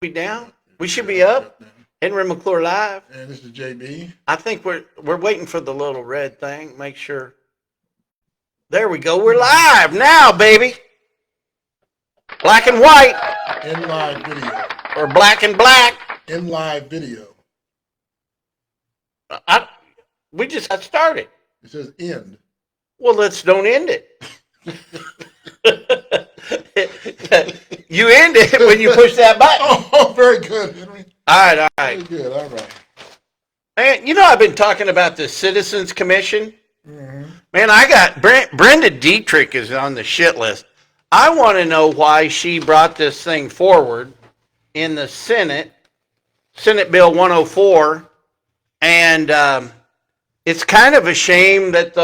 We down? We should be up. Henry McClure live. And this is JB. I think we're waiting for the little red thing. Make sure. There we go. We're live now, baby. Black and white. In live video. Or black and black. In live video. We just got started. It says end. Well, let's don't end it. You end it when you push that button. Oh, very good, Henry. All right. Very good, all right. Man, you know I've been talking about the Citizens Commission. Mm-hmm. Man, I got Brenda Dietrich is on the shit list. I want to know why she brought this thing forward in the Senate Bill 104, and it's kind of a shame that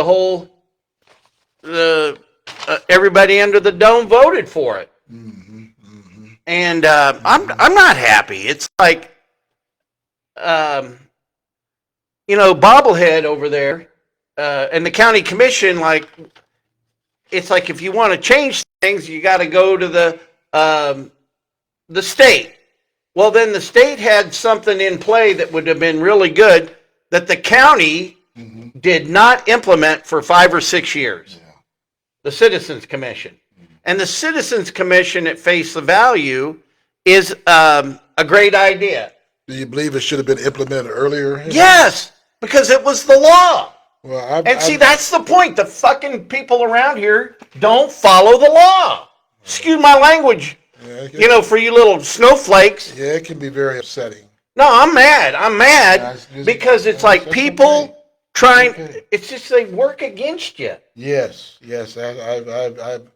everybody under the dome voted for it. Mm-hmm. Mm-hmm. And I'm not happy. It's like, bobblehead over there, and the county commission. Like, it's like if you want to change things, you got to go to the state. Well, then the state had something in play that would have been really good that the county did not implement for 5 or 6 years. Yeah. The Citizens Commission. And the Citizens Commission at face value is a great idea. Do you believe it should have been implemented earlier? Yes, because it was the law. Well, that's the point. The fucking people around here don't follow the law. Excuse my language, for you little snowflakes. Yeah, it can be very upsetting. No, I'm mad. I'm mad because it's like people trying. Okay. It's just they work against you. Yes. I've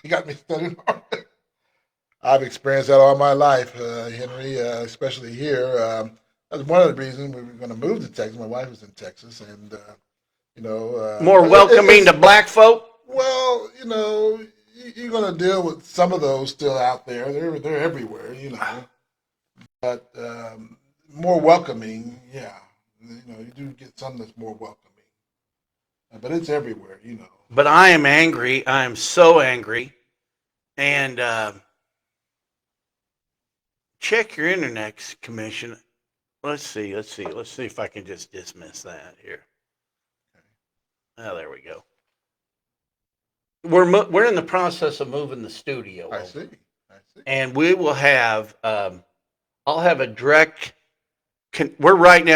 you got me studying hard. I've experienced that all my life, Henry, especially here. That's one of the reasons we were going to move to Texas. My wife was in Texas, and more welcoming to black folk. Well, you're going to deal with some of those still out there. They're everywhere, but more welcoming. Yeah, you do get some that's more welcoming, but it's everywhere, But I am angry. I am so angry. And check your internet commission. Let's see if I can just dismiss that here. Oh, there we go. We're in the process of moving the studio. I see. And we will have. I'll have a direct. We're going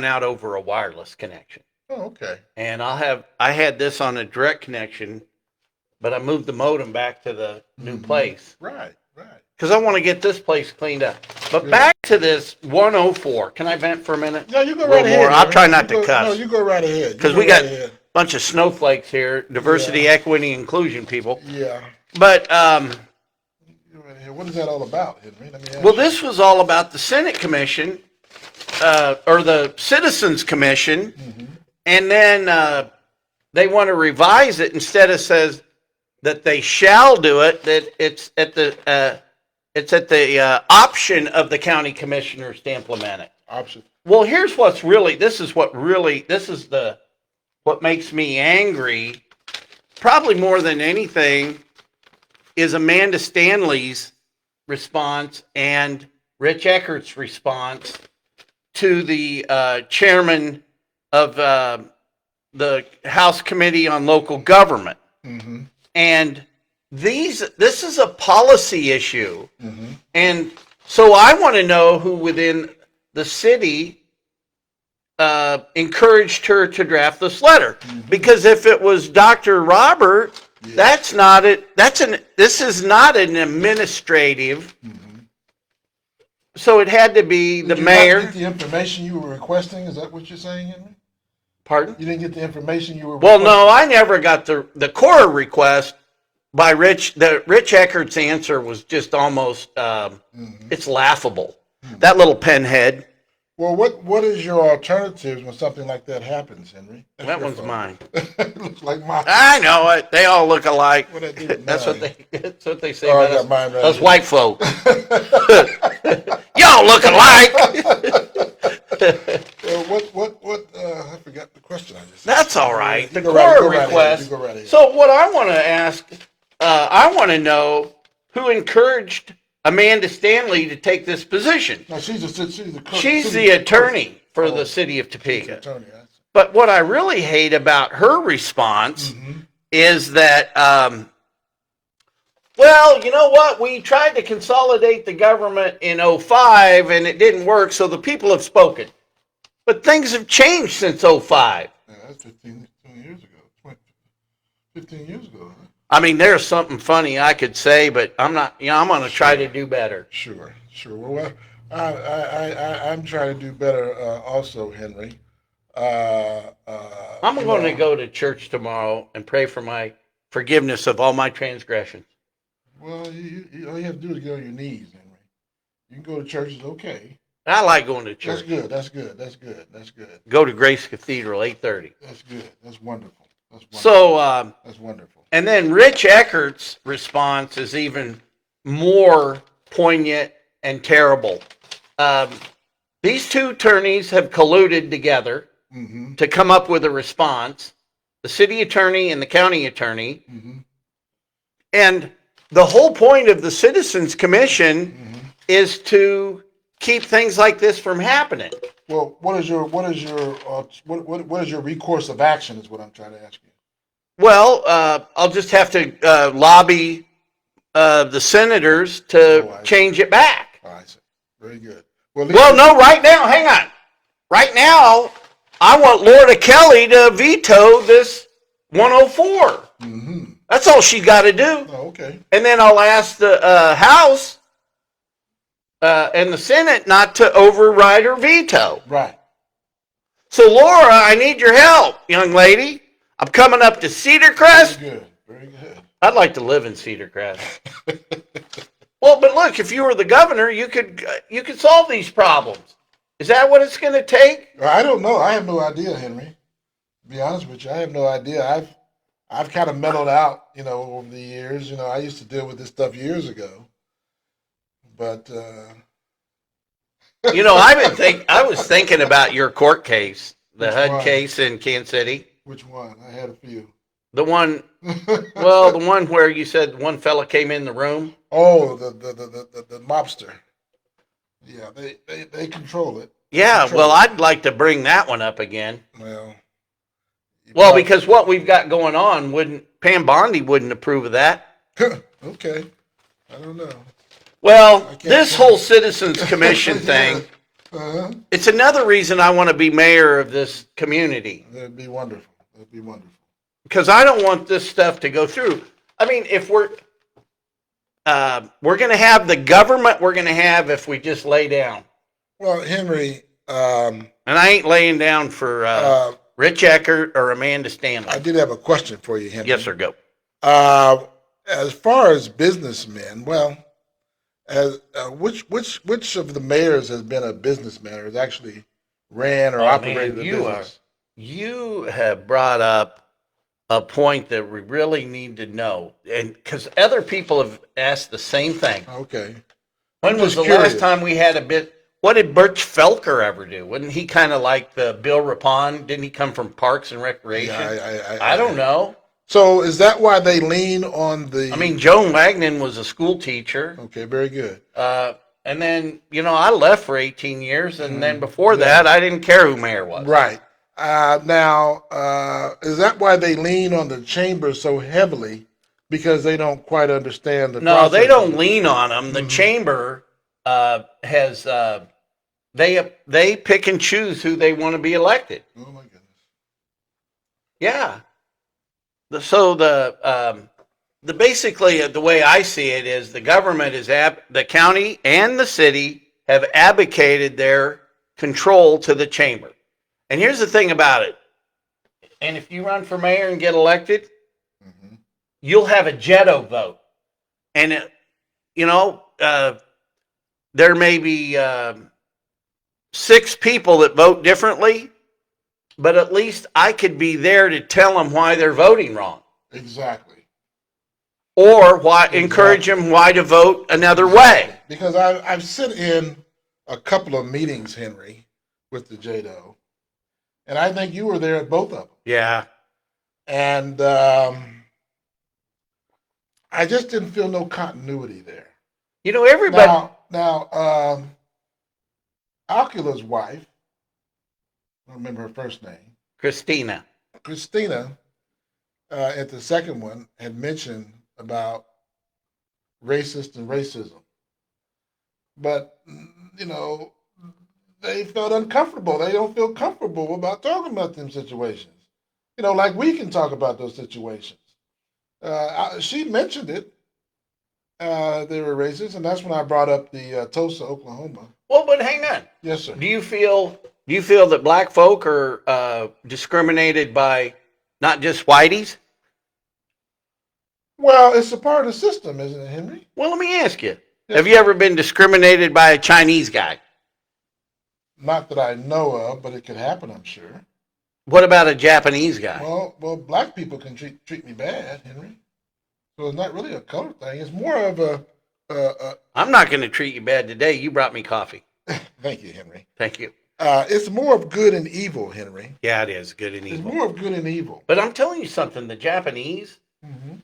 out over a wireless connection. Oh, okay. And I had this on a direct connection, but I moved the modem back to the new place. Right. Because I want to get this place cleaned up. But back to this 104. Can I vent for a minute? No, you go right ahead. I'll try not to cuss. No, you go right ahead. Because we got a bunch of snowflakes here, diversity, equity, inclusion people. Yeah. But what is that all about, Henry? This was all about the Senate Commission, or the Citizens Commission, and then they want to revise it. Instead of says that they shall do it, that it's at the option of the county commissioners to implement it. Option. Well, here's what makes me angry, probably more than anything, is Amanda Stanley's response and Rich Eckert's response to the chairman of the House Committee on Local Government. Mm-hmm. And this is a policy issue. Mm-hmm. And so I want to know who within the city encouraged her to draft this letter. Mm-hmm. Because if it was Dr. Robert, that's not it. This is not an administrative. Mm-hmm. So it had to be the mayor. Did you not get the information you were requesting? Is that what you're saying, Henry? Pardon? You didn't get the information you were requesting? Well, no, I never got the core request by Rich. The Rich Eckert's answer was just almost, it's laughable. Mm-hmm. That little pinhead. Well, what is your alternatives when something like that happens, Henry? That one's mine. It looks like mine. I know it. They all look alike. That's what they say about us white folk. Y'all look alike. What? I forgot the question I just. That's all right. The core request. So what I want to ask, I want to know who encouraged Amanda Stanley to take this position. No, she's She's the attorney for the city of Topeka. attorney. But what I really hate about her response is that, well, you know what? We tried to consolidate the government in '05 and it didn't work, so the people have spoken. But things have changed since '05. Yeah, that's 15 years ago. 15 years ago, huh? I mean, there's something funny I could say, but I'm not, I'm going to try to do better. Sure. Well, I'm trying to do better also, Henry. I'm going to go to church tomorrow and pray for my forgiveness of all my transgressions. Well, all you have to do is get on your knees, Henry. You can go to church, it's okay. I like going to church. That's good. Go to Grace Cathedral, 8:30. That's good. That's wonderful. So, that's wonderful. And then Rich Eckert's response is even more poignant and terrible. These two attorneys have colluded together to come up with a response, the city attorney and the county attorney. And the whole point of the Citizens Commission is to keep things like this from happening. Well, what is your recourse of action is what I'm trying to ask you. Well, I'll just have to lobby the senators to change it back. Oh, I see. Very good. Well, no, right now, hang on. Right now, I want Loretta Kelly to veto this 104. That's all she got to do. Oh, okay. And then I'll ask the House and the Senate not to override her veto. Right. So, Laura, I need your help, young lady. I'm coming up to Cedar Crest. Very good. I'd like to live in Cedar Crest. Well, but look, if you were the governor, you could solve these problems. Is that what it's going to take? I don't know. I have no idea, Henry. To be honest with you, I have no idea. I've kind of mellowed out, over the years. I used to deal with this stuff years ago. But I was thinking about your court case, the HUD case in Kansas City. Which one? I had a few. The one, the one where you said one fella came in the room. Oh, the mobster. Yeah, they control it. I'd like to bring that one up again. Well, because what we've got going on Pam Bondi wouldn't approve of that. Okay, I don't know. Well, this whole Citizens Commission thing, it's another reason I want to be mayor of this community. That'd be wonderful. Because I don't want this stuff to go through. I mean, if we're going to have the government we're going to have if we just lay down. Well, Henry. And I ain't laying down for Rich Eckert or Amanda Stanley. I did have a question for you, Henry. Yes, sir, go. As far as businnesmen, which of the mayors has been a businessman or has actually ran or operated a business? You have brought up a point that we really need to know, and because other people have asked the same thing. Okay. When was the last time we had a bit? What did Birch Felker ever do? Wasn't he kind of like the Bill Rapon? Didn't he come from Parks and Recreation? Yeah, I don't know. So is that why they lean on the? I mean, Joan Wagnon was a school teacher. Okay, very good. And then, I left for 18 years, and then before that, I didn't care who mayor was. Right. Now, is that why they lean on the chamber so heavily? Because they don't quite understand the process? No, they don't lean on them. The chamber has they pick and choose who they want to be elected. Oh my goodness. Yeah. So the basically the way I see it is the government is the county and the city have abdicated their control to the chamber. And here's the thing about it. And if you run for mayor and get elected, you'll have a Jetto vote. And there may be 6 people that vote differently, but at least I could be there to tell them why they're voting wrong. Exactly. Or encourage them why to vote another way. Because I've sit in a couple of meetings, Henry, with the JDO, and I think you were there at both of them. Yeah. And I just didn't feel no continuity there. You know, everybody, Now, Alcula's wife, I don't remember her first name, Christina. Christina, at the second one, had mentioned about racist and racism. But, you know, they felt uncomfortable. They don't feel comfortable about talking about them situations. You know, like we can talk about those situations. She mentioned it. They were racist, and that's when I brought up the Tulsa, Oklahoma. Well, but hang on. Yes, sir. Do you feel that black folk are discriminated by not just whiteys? Well, it's a part of the system, isn't it, Henry? Well, let me ask you. Yes, Have you ever been discriminated by a Chinese guy? not that I know of, but it could happen, I'm sure. What about a Japanese guy? Well, black people can treat me bad, Henry. So it's not really a color thing. It's more of a I'm not going to treat you bad today. You brought me coffee. thank you, Henry. Thank you. It's more of good and evil, Henry. Yeah, it is good and It's evil. more of good and evil. But I'm telling you something. The Japanese, Hmm.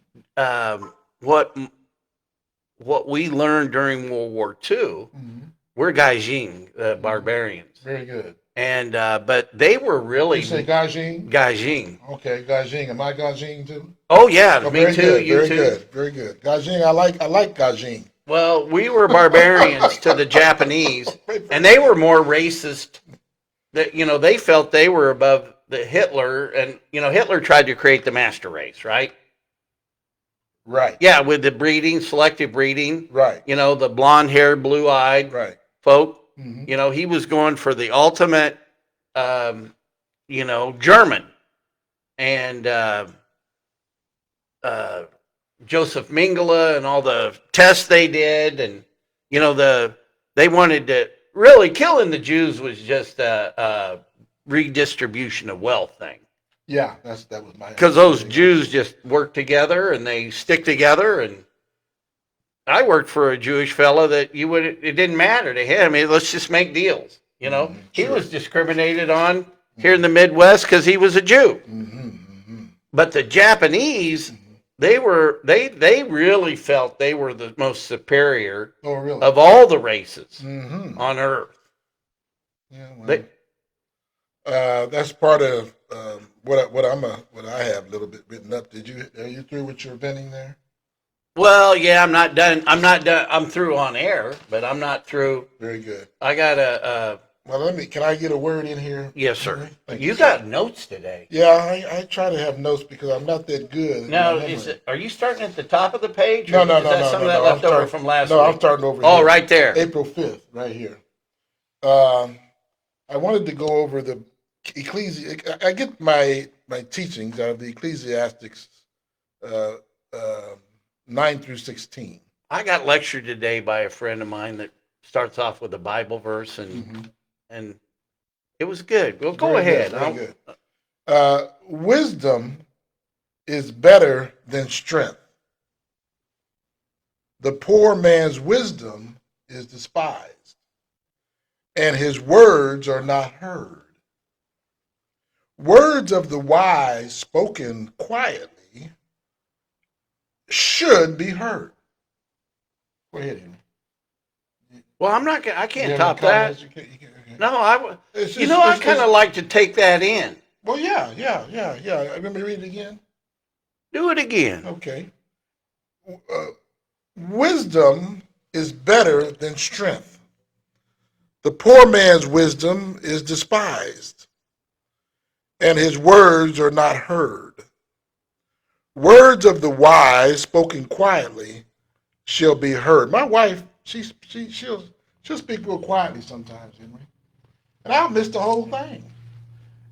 what we learned during World War II, Hmm. we're Gaijin, barbarians, Very good. and but they were really You say Gajing? Gaijin. Okay, Gajing. Am I Gajing too? Oh yeah, Oh, me very too. good. You Very too. good. Very good. Gajing. I like Gajing. Well, we were barbarians to the Japanese, and they were more racist. That they felt they were above the Hitler, and Hitler tried to create the master race, right? Right. Yeah, with the breeding, selective breeding. Right. The blonde-haired, blue-eyed Right. folk. Hmm. He was going for the ultimate, German, and Joseph Mengele and all the tests they did, and they wanted to really killing the Jews was just a redistribution of wealth thing, Yeah, that was my because those understanding Jews also. just work together and they stick together. And I worked for a Jewish fella that it didn't matter to him. Let's just make deals. He Sure. was discriminated on here in the Midwest because he was a Jew. Hmm. Hmm. But the Japanese, they really felt they were the most superior Oh, really? of all the races Hmm. on Earth. Yeah. Well, They, that's part of what I have a little bit written up. Are you through with your venting there? well, yeah, I'm not done. I'm not done. I'm through on air, but I'm not through. Very good. I got a. Well, can I get a word in here? Yes, sir. Henry? Thank You sir. got notes today. Yeah, I try to have notes because I'm not that good. Now, at memory. are you starting at the top of the page? No, Or no, is no, that no, some no, of that no. I'm left over starting- from last No, week? I'm starting over Oh, here. right there. April 5th, right here. I wanted to go over the I get my teachings out of the Ecclesiastics uh, 9 through 16. I got lectured today by a friend of mine that starts off with a Bible verse, and it was good. Well, go Very ahead. good, very good. Wisdom is better than strength. The poor man's wisdom is despised, and his words are not heard. Words of the wise spoken quietly should be heard. Go ahead, Henry. Well, I'm not. I You can't have top any that. comments? Okay. No, I. It's You just- know, I it's- kind of it's- like to take that in. Well, yeah. Let me read it again. Do it again. Okay. Wisdom is better than strength. The poor man's wisdom is despised, and his words are not heard. Words of the wise spoken quietly shall be heard. My wife, she'll speak real quietly sometimes, Henry, and I'll miss the whole thing.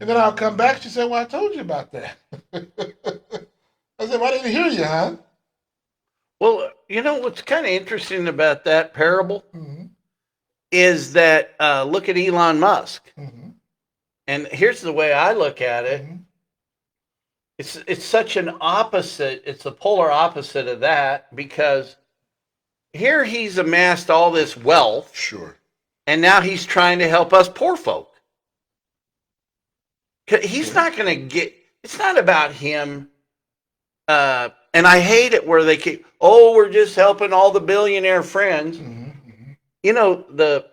And then I'll come back. She said, "Well, I told you about that." I said, "Well, I didn't hear you, huh?" Well, what's kind of interesting about that parable Mm-hmm. is that look at Elon Musk, Mm-hmm. and here's the way I look at it. Mm-hmm. It's such an opposite. It's a polar opposite of that, because here he's amassed all this wealth, Sure. and now he's trying to help us poor folk. He's not going to get. It's not about him And I hate it where they keep, oh, we're just helping all the billionaire friends. You know, the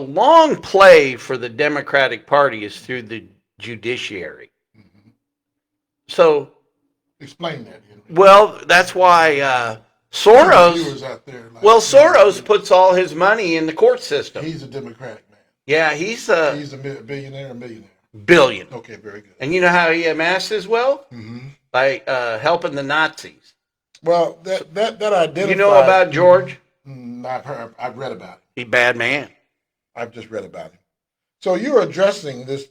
long play for the Democratic Party is through the judiciary. So, explain that, Henry. well, that's why Viewers Soros. out there, like, Well, Soros puts all his money in the court system. he's a Democratic man. Yeah, he's a He's a billionaire or millionaire. billion. Okay, very good. And you know how he amassed his wealth? By helping the Nazis. Well, that identifies. You know about George? I've read about him. He's a bad man. I've just read about him. So you're addressing this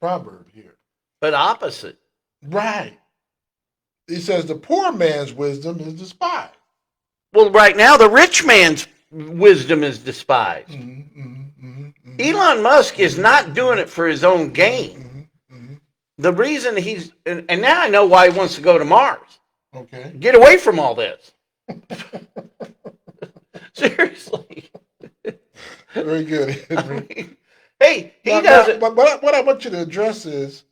proverb here, But opposite. right? He says the poor man's wisdom is despised. Well, right now, the rich man's wisdom is despised. Elon Musk is not doing it for his own gain. The reason he's, and now I know why he wants to go to Mars. Okay. Get away from all this. Seriously. Very good, I Henry. mean, hey, he Now, doesn't. but what I want you to address is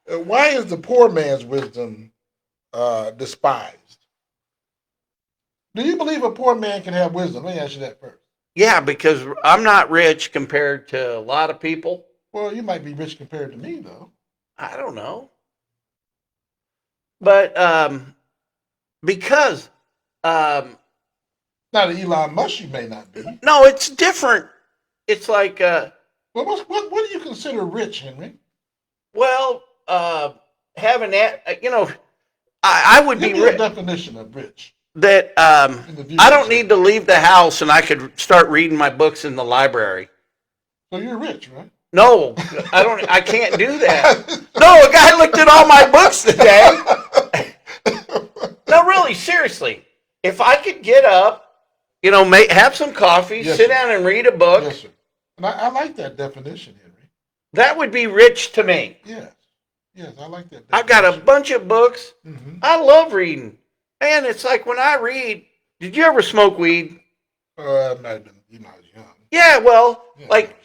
why is the poor man's wisdom despised? Do you believe a poor man can have wisdom? Let me ask you that first. Yeah, because I'm not rich compared to a lot of people. Well, you might be rich compared to me, though. I don't know. But because Not Elon Musk, you may not be. no, it's different. It's like Well, what do you consider rich, Henry? well, having that, you know, I would Give be me a rich. definition of rich. That In the I don't need to leave the house and I could start reading my books in the library. So you're rich, right? No, I don't. I can't do that. No, a guy looked at all my books today. No, really, seriously. If I could get up, you know, have some coffee, Yes, sit sir. down and read a book, Yes, sir. And I like that definition, Henry. that would be rich to me. Yes. Yes, I like that definition. I've got a bunch of books. Mhm. I love reading. Man, it's like when I read, did you ever smoke weed? I might have been, you know, I was young. Yeah, well, Yeah, like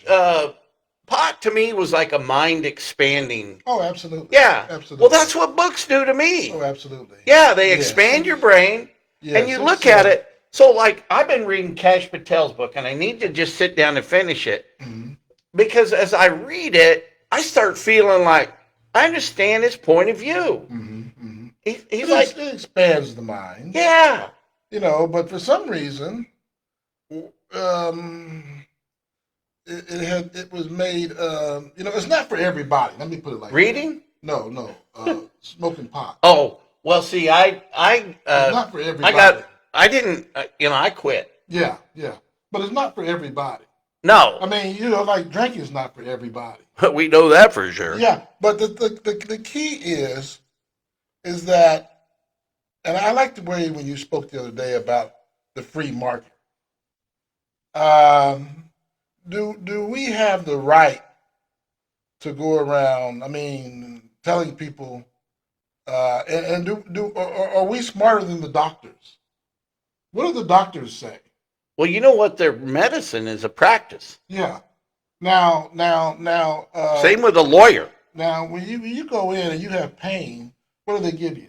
pot to me was like a mind expanding. Oh, absolutely. Yeah. Absolutely. Well, that's what books do to me. Oh, absolutely. Yeah, they Yes. expand your brain Yes, and you it's, look at it. So, like, I've been reading Cash Patel's book and I need to just sit down and finish it because as I read it, I start feeling like I understand his point of view. He's like, it expands the mind. yeah. You know, but for some reason, it was made. You know, it's not for everybody. Let me put it like Reading? that. No. Smoking pot. Oh, well, see, It's not for everybody. I quit. Yeah. But it's not for everybody. No, I mean, you know, like drinking is not for everybody. we know that for sure. Yeah, but the key is that, and I like the way when you spoke the other day about the free market. Do we have the right to go around? I mean, telling people, and are we smarter than the doctors? What do the doctors say? Well, you know what? Their medicine is a practice. Yeah. Now. Same with a lawyer. Now, when you go in and you have pain, what do they give you?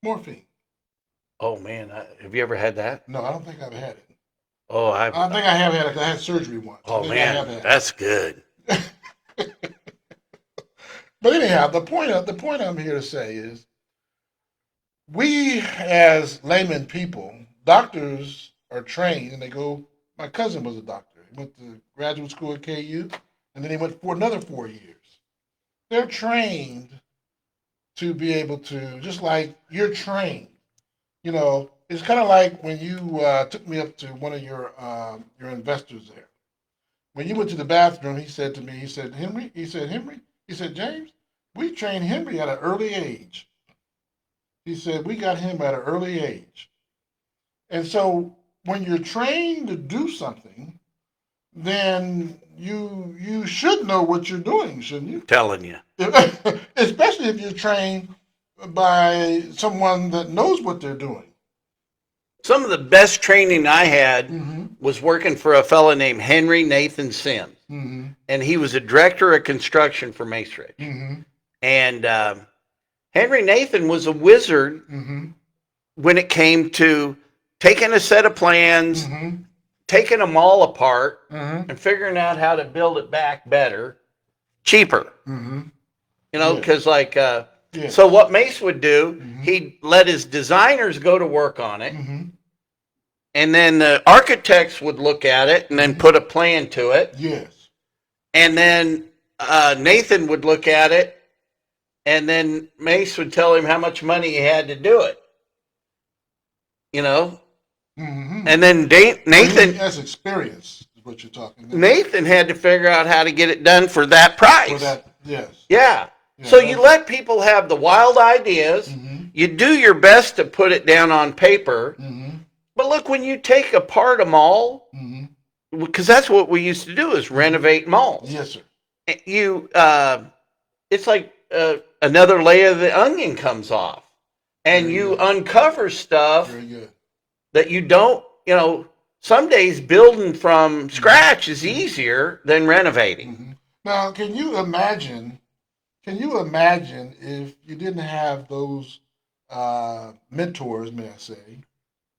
Morphine. Oh man, have you ever had that? No, I don't think I've had it. Oh, I think I have had it. I had surgery once. I Oh think I have man, had it. that's good. But anyhow, the point I'm here to say is, we as layman people, doctors are trained, and they go. My cousin was a doctor. He went to graduate school at KU, and then he went for another 4 years. They're trained to be able to, just like you're trained. You know, it's kind of like when you took me up to one of your investors there. When you went to the bathroom, he said to me, Henry, James, we trained Henry at an early age. He said, we got him at an early age. And so when you're trained to do something, then you should know what you're doing, shouldn't you? Telling you. Especially if you're trained by someone that knows what they're doing. Some of the best training I had was working for a fella named Henry Nathan Sims. And he was a director of construction for Mace Ridge. And Henry Nathan was a wizard when it came to taking a set of plans, taking them all apart, and figuring out how to build it back better, cheaper. You know, because so what Mace would do, he'd let his designers go to work on it, and then the architects would look at it and then put a plan to it. Yes. And then Nathan would look at it, and then Mace would tell him how much money he had to do it. You know? And then Nathan... That's experience, is what you're talking about. Nathan had to figure out how to get it done for that price. For that, yes. Yeah. So you let people have the wild ideas. You do your best to put it down on paper. But look, when you take apart a mall, because that's what we used to do, is renovate malls. Yes, sir. You, it's like another layer of the onion comes off, and you uncover stuff that you don't. You know, some days building from scratch is easier than renovating. Now, can you imagine? Can you imagine if you didn't have those mentors, may I say,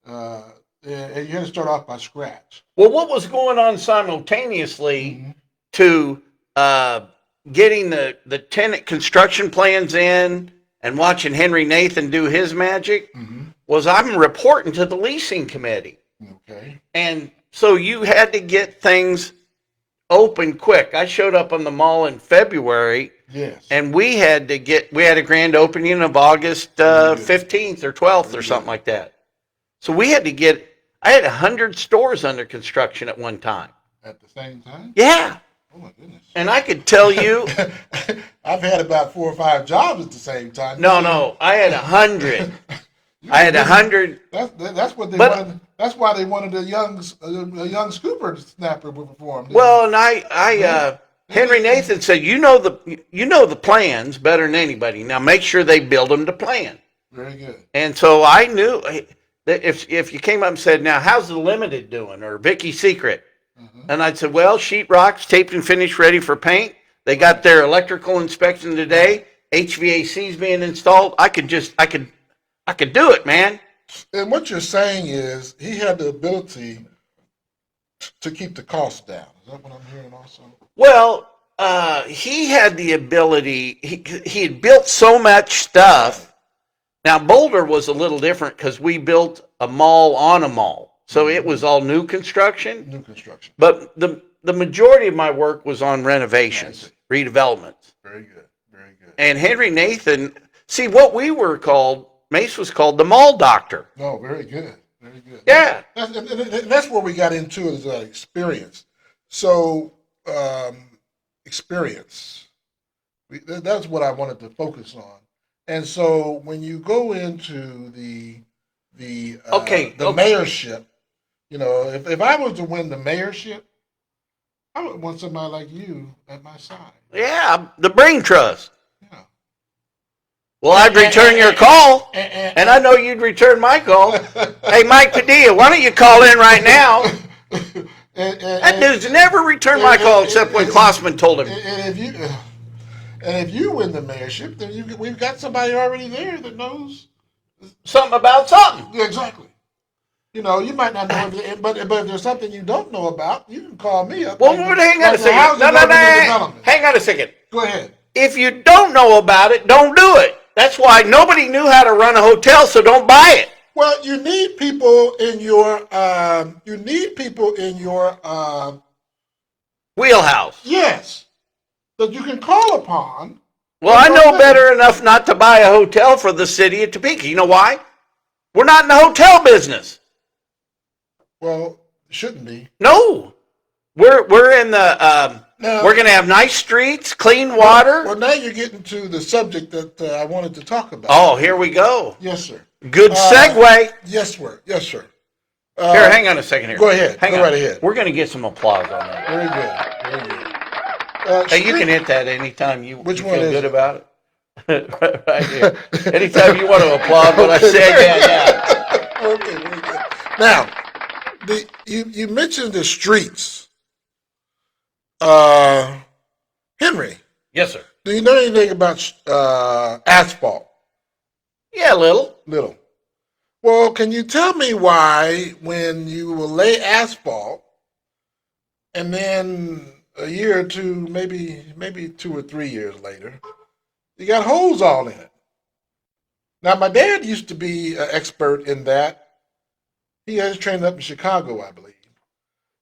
and you had to start off by scratch? Well, what was going on simultaneously to getting the tenant construction plans in and watching Henry Nathan do his magic was I'm reporting to the leasing committee. Okay. And so you had to get things open quick. I showed up on the mall in February. Yes. And we had a grand opening of August 15th or 12th or something like that. So we had to I had 100 stores under construction at one time. At the same time? Yeah. Oh my goodness. And I could tell you. I've had about 4 or 5 jobs at the same time. No, I had 100. I had 100. That's what they wanted. That's why they wanted a young scooper snapper for them. Well, and Henry Nathan said, you know the plans better than anybody. Now make sure they build them to plan. Very good. And so I knew that if you came up and said, now how's the Limited doing, or Vicky's Secret, and I'd said, well, sheetrock's taped and finished, ready for paint. They got their electrical inspection today. HVAC's being installed. I could do it, man. And what you're saying is he had the ability to keep the costs down. Is that what I'm hearing also? Well, he had the ability. He had built so much stuff. Now, Boulder was a little different because we built a mall on a mall. So it was all new construction. New construction. But the majority of my work was on renovations, redevelopments. Very good. Very good. And Henry Nathan, see what we were called, Mace was called the mall doctor. Oh, very good. Very good. Yeah. That's where we got into is experience. So, experience. That's what I wanted to focus on. And so when you go into the mayorship, you know, if I was to win the mayorship, I would want somebody like you at my side. Yeah, the brain trust. Yeah. Well, I'd return your call, and I know you'd return my call. Hey, Mike Padilla, why don't you call in right now? That dude's never returned my call except when Klossman told him. And if you win the mayorship, then we've got somebody already there that knows something about something. Yeah, exactly. You know, you might not know everything, but if there's something you don't know about, you can call me up. Well, hang on a second. No. Hang on a second. Go ahead. If you don't know about it, don't do it. That's why nobody knew how to run a hotel, so don't buy it. Well, you need people in your wheelhouse. Yes, that you can call upon. Well, I know better enough not to buy a hotel for the city of Topeka. You know why? We're not in the hotel business. Well, it shouldn't be. No, we're in the. We're going to have nice streets, clean water. Well, now you're getting to the subject that I wanted to talk about. Oh, here we go. Yes, sir. Good segue. Yes, sir. Yes, sir. Here, hang on a second here. Go ahead. Go right ahead. We're going to get some applause on that. Very good. Very good. Hey, you can hit that anytime you feel good about it. Right here. Anytime you want to applaud what I said, yeah. Okay, very good. Now, you mentioned the streets. Henry. Yes, sir. Do you know anything about asphalt? Yeah, a little. Little. Well, can you tell me why when you will lay asphalt and then a year or two, maybe 2 or 3 years later, you got holes all in it? Now, my dad used to be an expert in that. He has trained up in Chicago, I believe.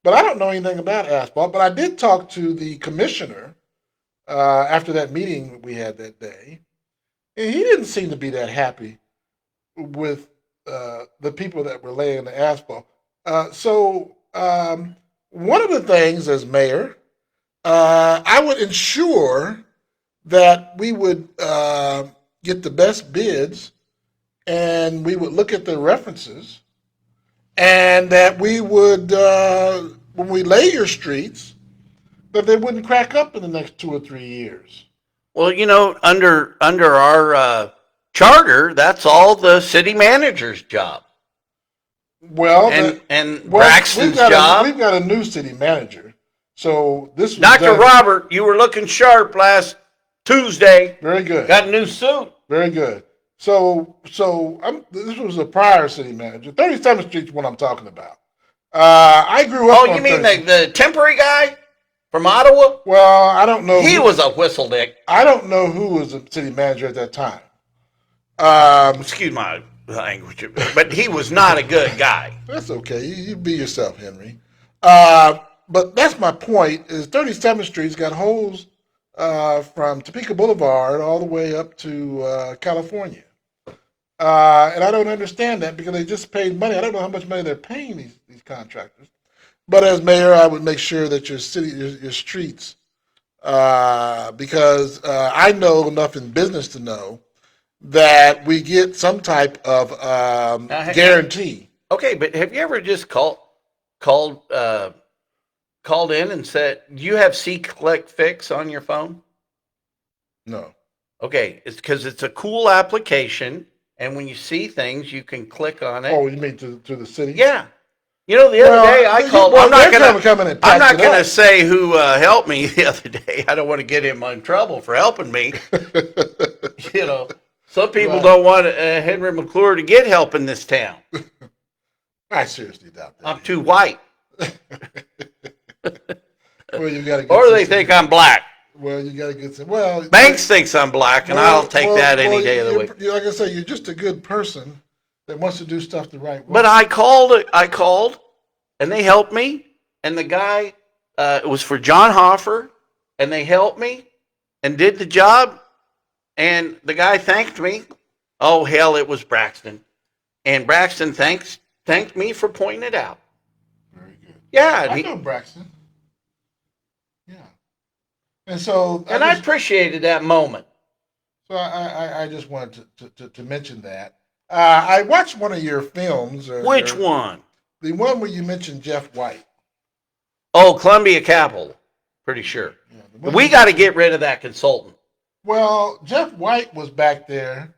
But I don't know anything about asphalt. But I did talk to the commissioner after that meeting we had that day, and he didn't seem to be that happy with the people that were laying the asphalt. So one of the things as mayor, I would ensure that we would get the best bids and we would look at the references and that we would, when we lay your streets, that they wouldn't crack up in the next 2 or 3 years. Well, under our charter, that's all the city manager's job, Well, and well, Braxton's job. we've got a new city manager. So this was Dr. done Robert, you were looking sharp last Tuesday. very good. Got a new suit. Very good. So this was a prior city manager. 37th Street's what I'm talking about. I grew up. Oh, on you mean 37th. the temporary guy from Ottawa? Well, I don't know. He was a whistle dick. I don't know who was the city manager at that time. Excuse my language, but he was not a good guy. That's okay. You be yourself, Henry. But that's my point. Is 37th Street's got holes from Topeka Boulevard all the way up to California. And I don't understand that because they just paid money. I don't know how much money they're paying these contractors. But as mayor, I would make sure that your streets, because I know enough in business to know that we get some type of guarantee. Okay, but have you ever just called in and said, "Do you have C-Click Fix on your phone?" No. Okay, it's because it's a cool application, and when you see things, you can click on it. Oh, you mean to the city? Yeah. The other day I called. I'm not gonna say who helped me the other day. I don't want to get him in trouble for helping me. Some people don't want Henry McClure to get help in this town. I seriously doubt that. I'm too white. Well, you got to. Or they think I'm black. Well, you got to get some. Well, Banks thinks I'm black, and I'll take that any day of the week. Like I say, you're just a good person that wants to do stuff the right way. But I called, and they helped me. And the guy, it was for John Hoffer, and they helped me and did the job. And the guy thanked me. Oh, hell, it was Braxton. And Braxton thanked me for pointing it out. Very good. Yeah. I know Braxton. Yeah. And so. I appreciated that moment. So I just wanted to mention that. I watched one of your films. Which one? The one where you mentioned Jeff White. Oh, Columbia Capital. Pretty sure. Yeah, we got to get rid of that consultant. Well, Jeff White was back there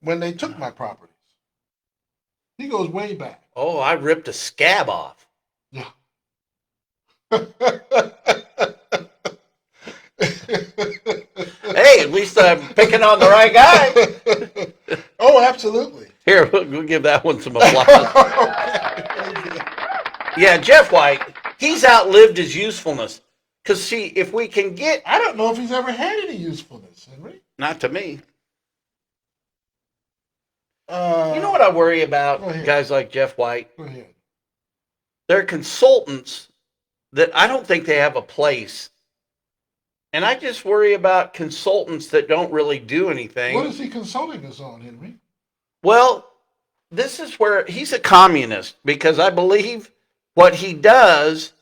when they took my properties. He goes way back. Oh, I ripped a scab off. Yeah. Hey, at least I'm picking on the right guy. Oh, absolutely. Here, we'll give that one some applause. Yeah, Jeff White, he's outlived his usefulness. Because, see, if we can get... I don't know if he's ever had any usefulness, Henry. Not to me. You know what I worry about, guys like Jeff White? Go ahead. They're consultants that I don't think they have a place. And I just worry about consultants that don't really do anything. What is he consulting us on, Henry? Well, this is where he's a communist, because I believe what he does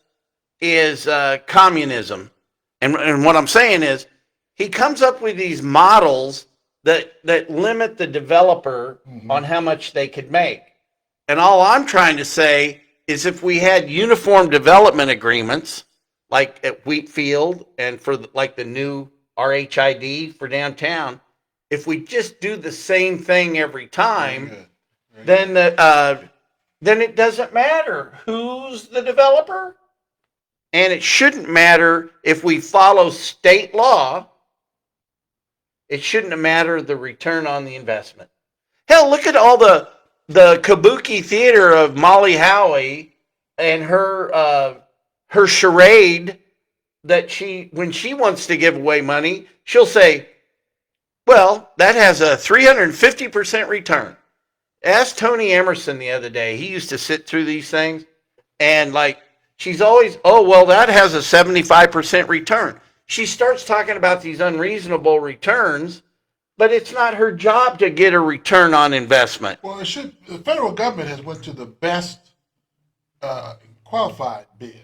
is communism. And what I'm saying is he comes up with these models that limit the developer on how much they could make. And all I'm trying to say is if we had uniform development agreements, like at Wheatfield and for like the new RHID for downtown, if we just do the same thing every time, then it doesn't matter who's the developer. And it shouldn't matter if we follow state law. It shouldn't matter the return on the investment. Hell, look at all the kabuki theater of Molly Howie and her charade that when she wants to give away money, she'll say, well, that has a 350% return. Ask Tony Emerson the other day. He used to sit through these things, and like she's always, oh, well, that has a 75% return. She starts talking about these unreasonable returns, but it's not her job to get a return on investment. Well, the federal government has went to the best qualified bid.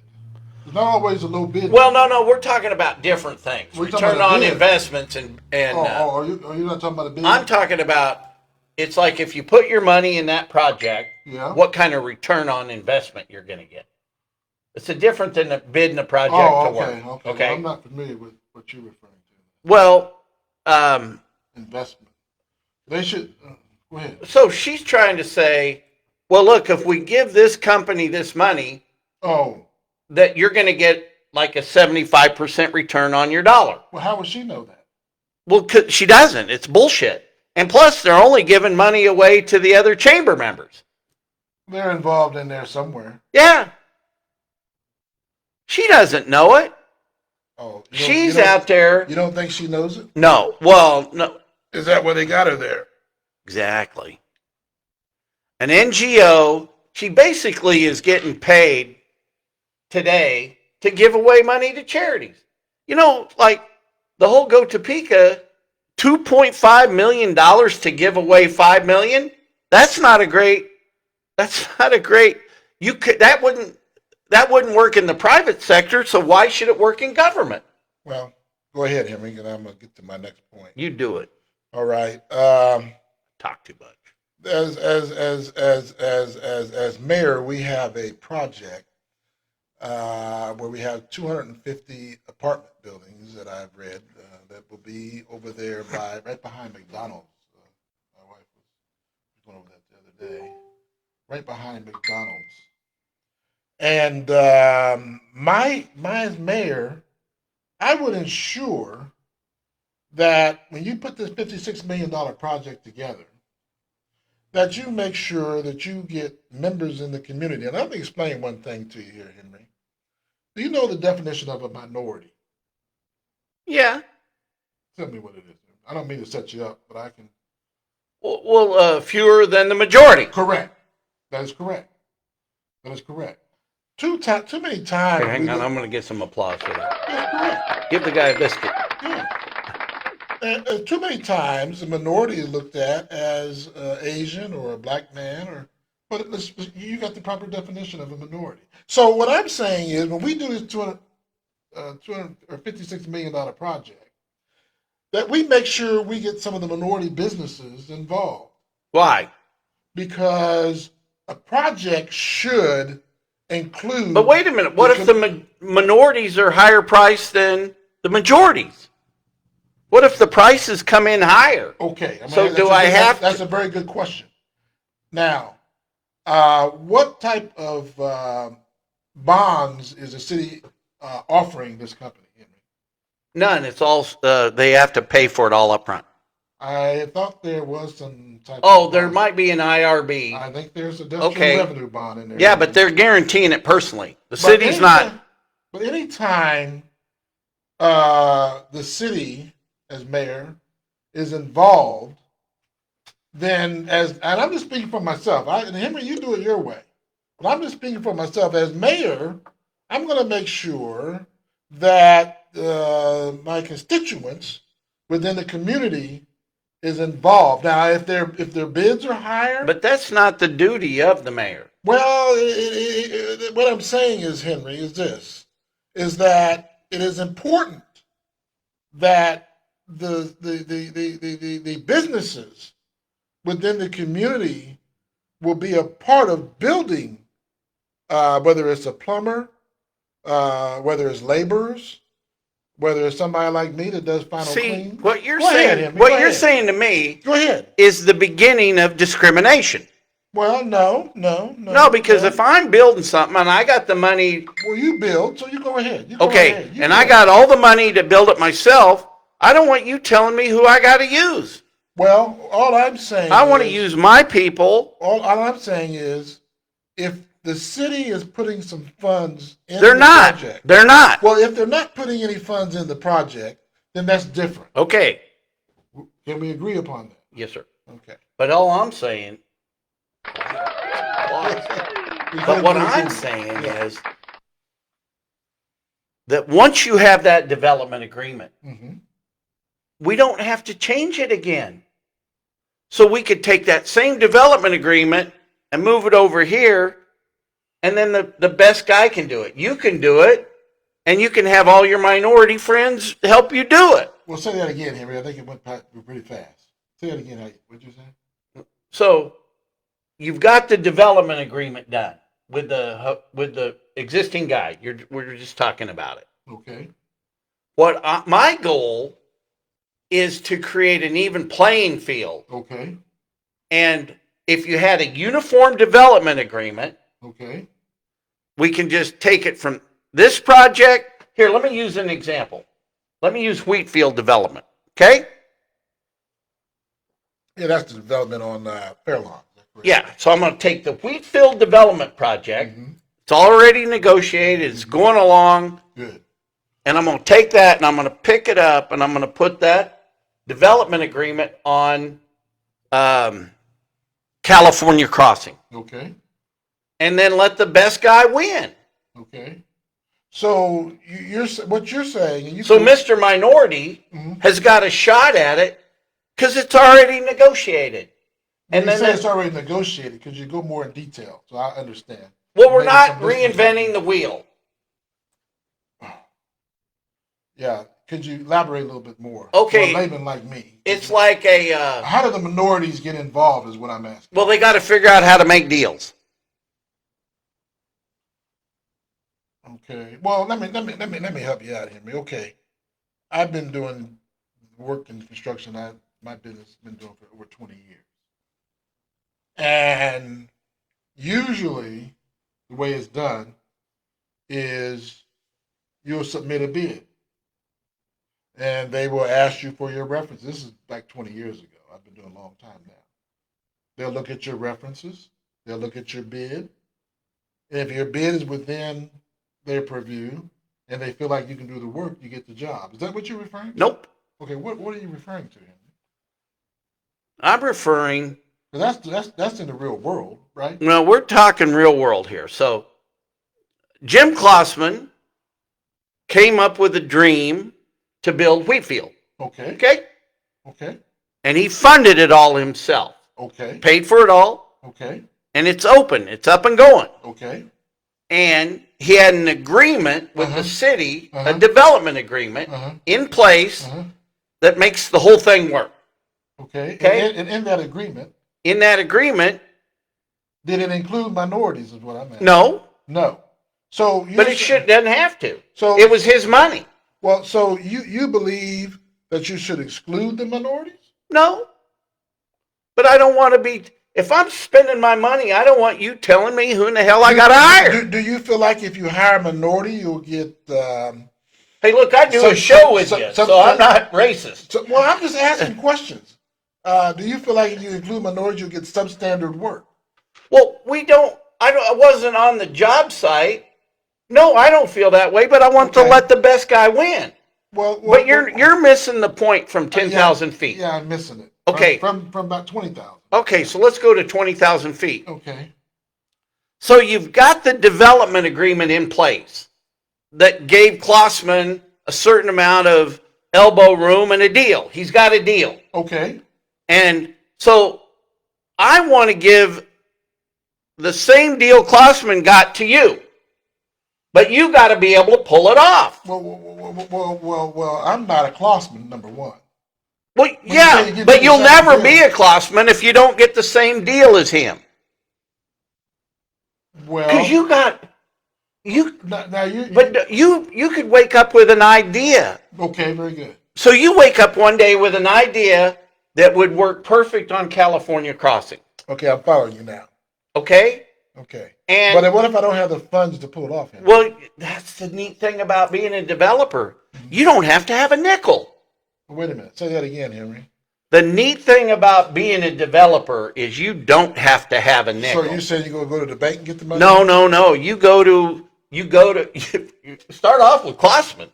It's not always a low bid. Well, no, we're talking about different things. Return on investments and are you not talking about a bid? I'm talking about, it's like if you put your money in that project, what kind of return on investment you're going to get. It's different than a bid in a project to work. Okay. Well, I'm not familiar with what you're referring to. Well, investment. They should. Go ahead. So she's trying to say, well, look, if we give this company this money, that you're going to get like a 75% return on your dollar. Well, how would she know that? Well, she doesn't. It's bullshit. And plus, they're only giving money away to the other chamber members. They're involved in there somewhere. Yeah. She doesn't know it. Oh, she's out there. You don't think she knows it? No. Well, no. Is that why they got her there? Exactly. An NGO, she basically is getting paid today to give away money to charities. You know, like the whole Go Topeka, $2.5 million to give away $5 million. That's not a great. That wouldn't work in the private sector. So why should it work in government? Well, go ahead, Henry, and I'm gonna get to my next point. You do it. All right. Talk too much. As mayor, we have a project where we have 250 apartment buildings that I've read that will be over there right behind McDonald's. My wife was going over that the other day. Right behind McDonald's. And as mayor, I would ensure that when you put this $56 million project together, that you make sure that you get members in the community. And let me explain one thing to you here, Henry. Do you know the definition of a minority? Yeah. Tell me what it is. I don't mean to set you up, but I can. Well, fewer than the majority. Correct. That is correct. Too many times. Okay, hang on, I'm going to get some applause for that. Yeah, correct. Give the guy a biscuit. Yeah. And too many times, the minority is looked at as Asian or a black man, but you got the proper definition of a minority. So what I'm saying is, when we do this $256 million project, that we make sure we get some of the minority businesses involved. Why? Because a project should include. But wait a minute. What if the minorities are higher priced than the majorities? What if the prices come in higher? Okay. So do I have to? That's a very good question. Now, what type of bonds is the city offering this company, Henry? None. It's all they have to pay for it all up front. I thought there was some type. Oh, there might be an IRB. I think there's a revenue bond in there. Yeah, but they're guaranteeing it personally. The city's not. But anytime the city, as mayor, is involved, then and I'm just speaking for myself. And Henry, you do it your way. But I'm just speaking for myself. As mayor, I'm going to make sure that my constituents within the community is involved. Now, if their bids are higher, but that's not the duty of the mayor. Well, what I'm saying is, Henry, is that it is important that the businesses within the community will be a part of building, whether it's a plumber, whether it's laborers, whether it's somebody like me that does final clean. What you're saying to me is the beginning of discrimination. Well, no, because if I'm building something and I got the money. Well, you build, so you go ahead. I got all the money to build it myself. I don't want you telling me who I got to use. Well, all I'm saying I want to is, use my people. all I'm saying is, if the city is putting some funds in They're the not. project, They're not. well, if they're not putting any funds in the project, then that's different. Okay. Can we agree upon that? Yes, sir. Okay. But all I'm saying, but what I'm saying is that once you have that development agreement, we don't have to change it again. So we could take that same development agreement and move it over here, and then the best guy can do it. You can do it, and you can have all your minority friends help you do it. Well, say that again, Henry. I think it went pretty fast. Say that again. What'd you say? So you've got the development agreement done with the existing guy. We're just talking about it. Okay. My goal is to create an even playing field. Okay. And if you had a uniform development agreement, okay, we can just take it from this project. Here, let me use an example. Let me use Wheatfield development. Okay? Yeah, that's the development on Fairlawn. Yeah, so I'm going to take the Wheatfield development project. It's already negotiated. It's going along. Good. And I'm going to take that and I'm going to pick it up and I'm going to put that development agreement on California Crossing. Okay. And then let the best guy win. Okay. So what you're saying. So Mr. Minority has got a shot at it because it's already negotiated. And then it's already negotiated because you go more in detail. So I understand. Well, we're not reinventing the wheel. Yeah. Could you elaborate a little bit more? Okay. For a layman like me. It's like a... how do the minorities get involved is what I'm asking. Well, they got to figure out how to make deals. Okay. Well, let me help you out, Henry. Okay. I've been doing work in construction. My business has been doing for over 20 years. And usually the way it's done is you'll submit a bid. And they will ask you for your references. This is like 20 years ago. I've been doing a long time now. They'll look at your references. They'll look at your bid. And if your bid is within their purview and they feel like you can do the work, you get the job. Is that what you're referring to? Nope. Okay, what are you referring to, Henry? I'm referring... That's in the real world, right? No, we're talking real world here. So Jim Klossman came up with a dream to build Wheatfield. Okay. Okay? Okay. And he funded it all himself. Okay. Paid for it all. Okay. And it's open. It's up and going. Okay. And he had an agreement with the city, a development agreement in place that makes the whole thing work. Okay. Okay. And in that agreement, did it include minorities is what I meant. No. No. So But it doesn't have to. So it was his money. Well, so you believe that you should exclude the minorities? No. But I don't want to be... If I'm spending my money, I don't want you telling me who in the hell I got to hire. Do you feel like if you hire a minority, you'll get... hey, look, I do a show with you, so I'm not racist. Well, I'm just asking questions. Do you feel like if you include minorities, you'll get substandard work? Well, I wasn't on the job site. No, I don't feel that way, but I want to let the best guy win. But you're missing the point from 10,000 feet. Yeah, I'm missing it. Okay. From about 20,000. Okay, so let's go to 20,000 feet. Okay. So you've got the development agreement in place that gave Klossman a certain amount of elbow room and a deal. He's got a deal. Okay. And so I want to give the same deal Klossman got to you. But you got to be able to pull it off. Well, I'm not a Klossman, number one. Well, yeah, but you'll never be a Klossman if you don't get the same deal as him. Well, because you could wake up with an idea. Okay, very good. So you wake up one day with an idea that would work perfect on California Crossing. Okay, I'm following you now. Okay? Okay. But what if I don't have the funds to pull it off? Well, that's the neat thing about being a developer. You don't have to have a nickel. Wait a minute. Say that again, Henry. The neat thing about being a developer is you don't have to have a So nickel. you saying you're gonna go to the bank and get the money? No. You go to you start off with Klossman.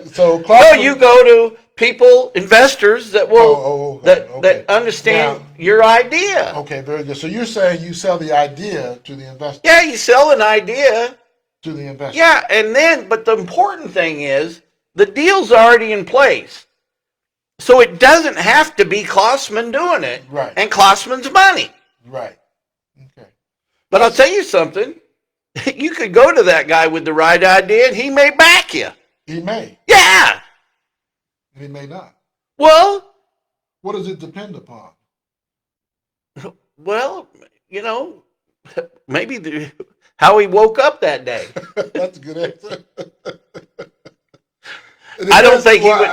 So No, you go to people, investors that will okay. that understand Now, your idea. okay, very good. So you're saying you sell the idea to the investor? Yeah, you sell an idea. To the investor. Yeah, and then, but the important thing is the deal's already in place. So it doesn't have to be Klossman doing it. Right. And Klossman's money. Right. Okay. But I'll tell you something. You could go to that guy with the right idea and he may back you. He may. Yeah. He may not. Well, What does it depend upon? well, maybe how he woke up that day. That's a good answer. I don't think he would.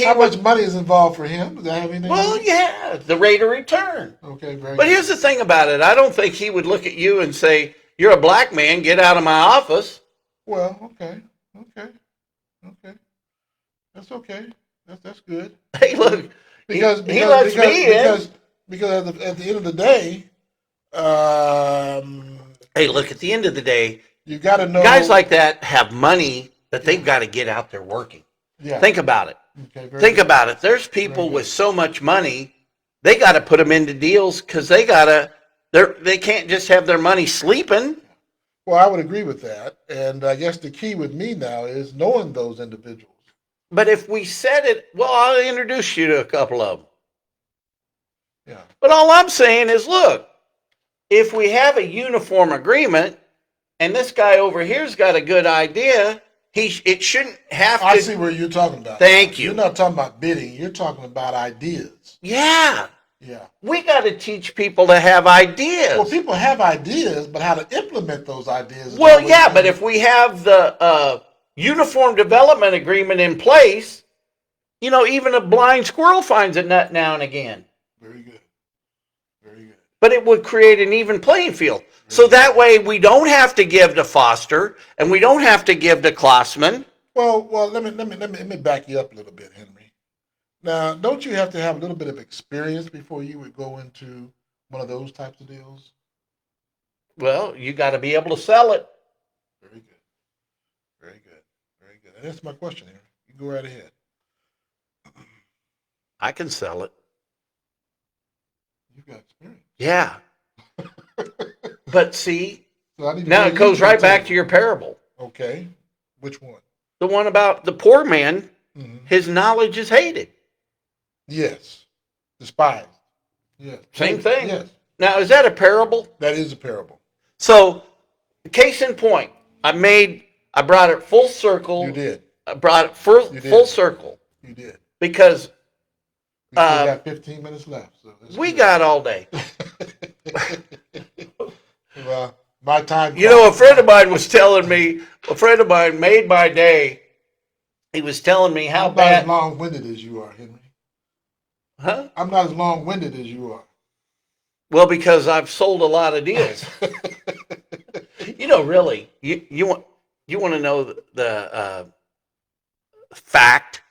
How much money is involved for him? Does that have anything? Well, yeah, the rate of return. Okay, very But good. here's the thing about it. I don't think he would look at you and say, "You're a black man. Get out of my office." Well, okay. That's okay. That's good. Hey, look, Because he lets me in. Because at the end of the day, Hey, look, at the end of the day, you got to know guys like that have money that they've got to get out there working. Yeah. Think about it. Okay, very Think good. about it. There's people with so much money, they got to put them into deals because they can't just have their money sleeping. Well, I would agree with that, and I guess the key with me now is knowing those individuals. But if we said it, well, I'll introduce you to a couple of them. Yeah. But all I'm saying is, look, if we have a uniform agreement and this guy over here's got a good idea, it shouldn't have to. I see where you're talking about. Thank you. You're not talking about bidding. You're talking about ideas. Yeah. Yeah. We got to teach people to have ideas. Well, people have ideas, but how to implement those ideas. Well, yeah, but if we have the uniform development agreement in place, even a blind squirrel finds a nut now and again. Very good. Very good. But it would create an even playing field. So that way we don't have to give to Foster and we don't have to give to Klossman. Well, let me back you up a little bit, Henry. Now, don't you have to have a little bit of experience before you would go into one of those types of deals? Well, you got to be able to sell it. Very good. Very good. Very good. And that's my question, Henry. You go right ahead. I can sell it. You've got experience. Yeah. But see, So now it goes right back to your parable. Okay. Which one? The one about the poor man, Mm-hmm. his knowledge is hated. Yes. Despised. Yes. Same thing. Yes. Now, is that a parable? That is a parable. So, case in point, I brought it full circle. You did. I brought it full circle. You did. Because We still got 15 minutes left. So we got all day. Well, my time. A friend of mine was telling me, a friend of mine made my day. He was telling me how I'm not as bad. long-winded as you are, Henry. Huh? I'm not as long-winded as you are. Well, because I've sold a lot of deals. Really, you want to know the fact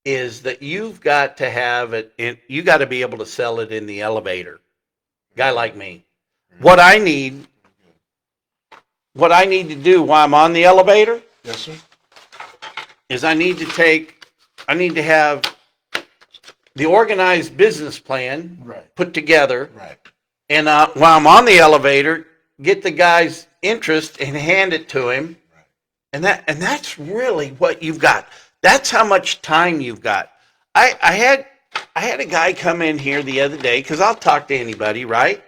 is that you've got to have it. You got to be able to sell it in the elevator. Guy like me, what I need to do while I'm on the elevator. Yes, sir. Is I need to have the organized business plan Right. put together, Right. and while I'm on the elevator, get the guy's interest and hand it to him, Right. and that's really what you've got. That's how much time you've got. I had a guy come in here the other day because I'll talk to anybody, right?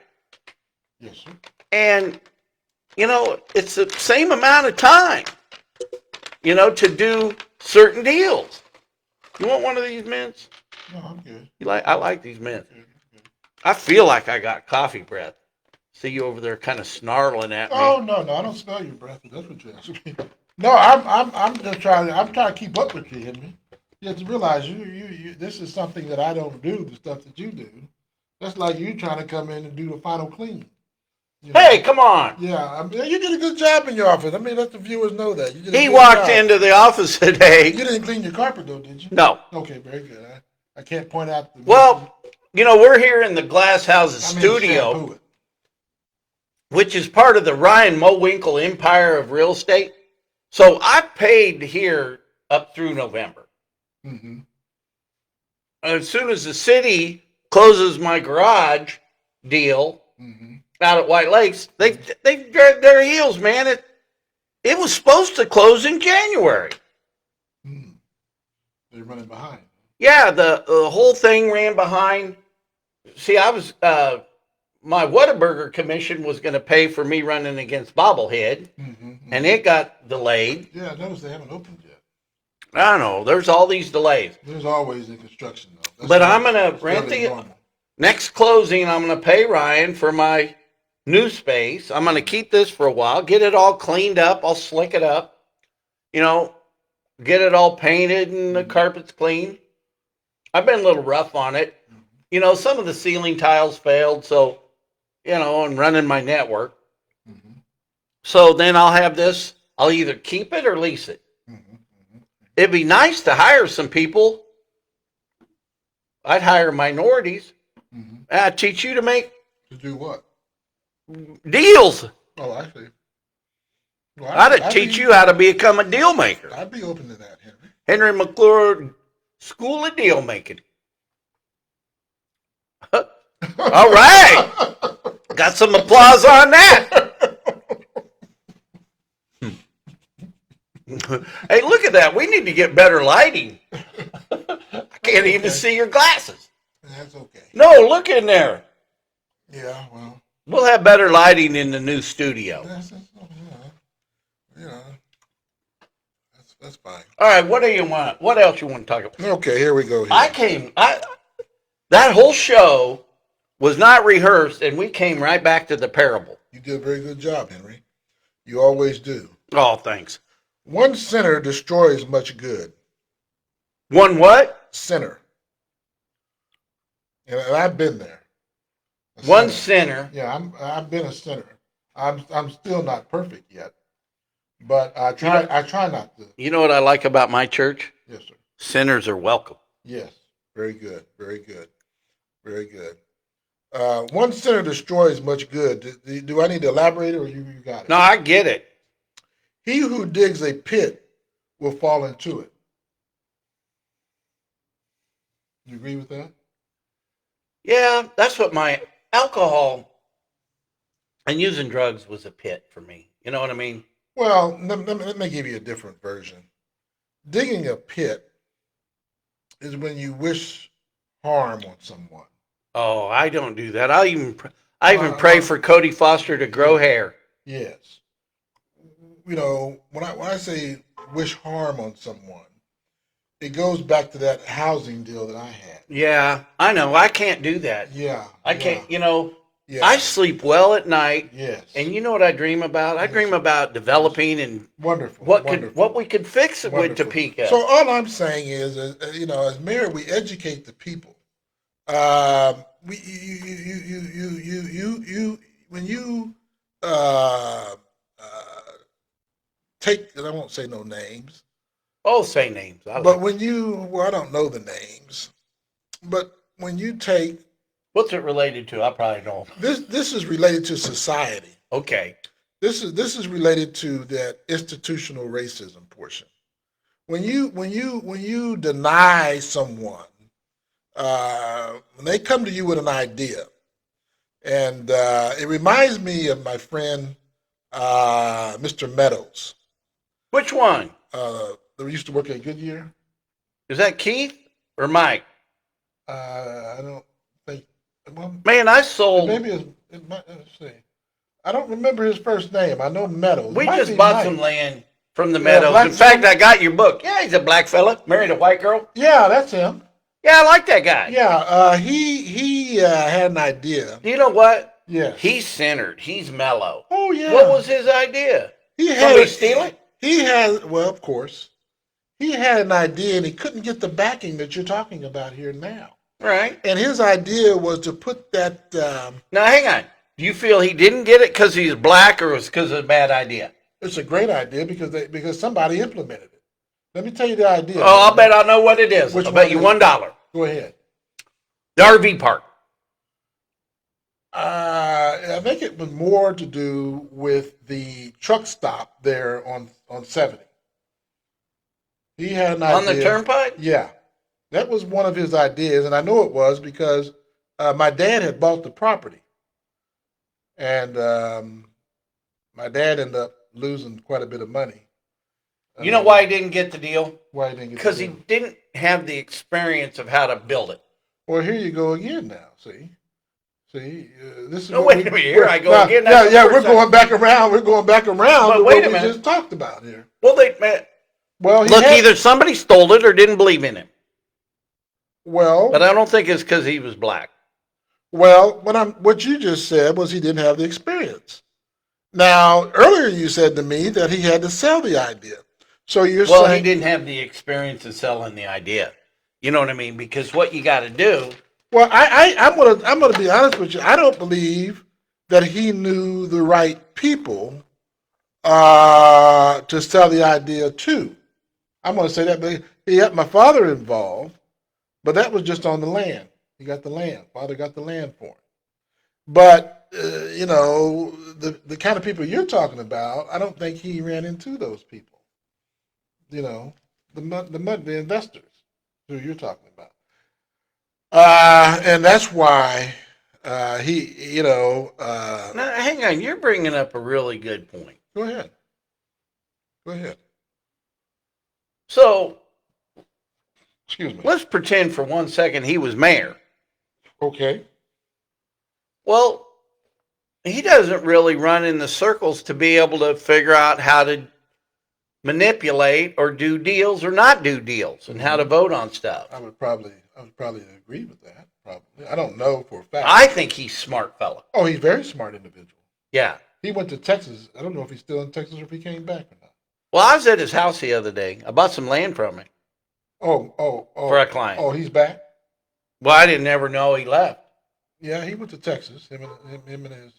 Yes, sir. And it's the same amount of time, to do certain deals. You want one of these mints? No, I'm good. I like these mints. Good. I feel like I got coffee breath. See you over there kind of snarling at me. Oh no, I don't smell your breath. If that's what you're asking me. No, I'm just trying. I'm trying to keep up with you, Henry. You have to realize you. This is something that I don't do. The stuff that you do. That's like you trying to come in and do the final clean. You know? Hey, come on. Yeah, I mean, you did a good job in your office. I mean, let the viewers know that. You did a He good walked job. into the office today. You didn't clean your carpet, though, did you? No. Okay, very good. I can't point out the Well, we're here in the Glass Houses studio, shampoo it. which is part of the Ryan Mowinkle empire of real estate. So I paid here up through November. Mm-hmm. As soon as the city closes my garage deal out at White Lakes, they dragged their heels, man. It was supposed to close in January. They're running behind. Yeah, the whole thing ran behind. See, I was my Whataburger commission was going to pay for me running against Bobblehead, and it got delayed. Yeah, I noticed they haven't opened yet. I know there's all these delays. There's always in construction, though. But I'm going to rent the next closing. I'm going to pay Ryan for my new space. I'm going to keep this for a while, get it all cleaned up. I'll slick it up, get it all painted and the carpet's clean. I've been a little rough on it. Some of the ceiling tiles failed, so, and running my network. So then I'll have this, I'll either keep it or lease it. It'd be nice to hire some people. I'd hire minorities. I'd teach you to make. To do what? Deals. Oh, I see. Well, I'd teach you how to become a deal maker. I'd be open to that, Henry. Henry McClure School of Deal Making. All right. Got some applause on that. Hey, look at that. We need to get better lighting. I can't even see your glasses. That's okay. No, look in there. Yeah, well. We'll have better lighting in the new studio. That's fine. All right, what do you want? What else you want to talk about? Okay, here we go. That whole show was not rehearsed, and we came right back to the parable. You did a very good job, Henry. You always do. Oh, thanks. One sinner destroys much good. One what? Sinner. And I've been there. One sinner. Yeah, I've been a sinner. I'm still not perfect yet, but I try not to. You know what I like about my church? Yes, sir. Sinners are welcome. Yes, very good, very good, very good. One sinner destroys much good. Do I need to elaborate, or you got it? No, I get it. He who digs a pit will fall into it. You agree with that? Yeah, that's what my alcohol and using drugs was a pit for me. You know what I mean? Well, let me give you a different version. Digging a pit is when you wish harm on someone. Oh, I don't do that. I even pray for Cody Foster to grow hair. Yes. When I say wish harm on someone, it goes back to that housing deal that I had. Yeah, I know. I can't do that. Yeah. I can't, Yeah. I sleep well at night. Yes. And you know what I dream about? I dream about developing and wonderful. what we could fix it with Wonderful. Topeka. So all I'm saying is, as mayor, we educate the people. When you take, and I won't say no names. Oh, say names. But when I don't know the names, but when you take. What's it related to? I probably don't. This is related to society. Okay. This is related to that institutional racism portion. When you deny someone, when they come to you with an idea, and it reminds me of my friend Mr. Meadows. Which one? That used to work at Goodyear. Is that Keith or Mike? I don't think. Well, man, I sold. Maybe it might. Let's see. I don't remember his first name. I know Meadows. We just bought Mike. Some land from the Meadows. In fact, I got your book. Yeah, he's a black fella, married a white girl. Yeah, that's him. Yeah, I like that guy. Yeah, he had an idea. You know what? Yes. He's centered. He's mellow. Oh yeah. What was his idea? Somebody steal it? He had. Well, of course. He had an idea, and he couldn't get the backing that you're talking about here now. Right. And his idea was to put that. Now, hang on. Do you feel he didn't get it because he's black, or it was because of a bad idea? It's a great idea because somebody implemented it. Let me tell you the idea. Oh, I'll bet I know what it is. I'll bet you $1. Go ahead. The RV park. I think it was more to do with the truck stop there on 70. He had an idea. On the turnpike? Yeah. That was one of his ideas, and I know it was because my dad had bought the property. And my dad ended up losing quite a bit of money. You know why he didn't get the deal? Why he didn't get Because the he deal? didn't have the experience of how to build it. Well, here you go again now. See, this is. No, wait a minute. Here I go now, again. Yeah. We're going back around. We're going back around. But to wait what a we minute. just talked about here. Well, look, either somebody stole it or didn't believe in him. Well, but I don't think it's because he was black. Well, what you just said was he didn't have the experience. Now, earlier you said to me that he had to sell the idea. So you're saying... Well, he didn't have the experience of selling the idea. You know what I mean? Because what you got to do... Well, I'm gonna be honest with you. I don't believe that he knew the right people to sell the idea to. I'm going to say that, but he had my father involved, but that was just on the land. He got the land. Father got the land for him. But, the kind of people you're talking about, I don't think he ran into those people. The investors who you're talking about. And that's why now, hang on. You're bringing up a really good point. Go ahead. So, excuse me. Let's pretend for 1 second he was mayor. Okay. Well, he doesn't really run in the circles to be able to figure out how to manipulate or do deals or not do deals and how to vote on stuff. I would probably agree with that. Probably. I don't know for a fact. I think he's a smart fella. Oh, he's a very smart individual. Yeah. He went to Texas. I don't know if he's still in Texas or if he came back or not. Well, I was at his house the other day. I bought some land from him. Oh. For a client. Oh, he's back? Well, I didn't ever know he left. Yeah, he went to Texas. Him and his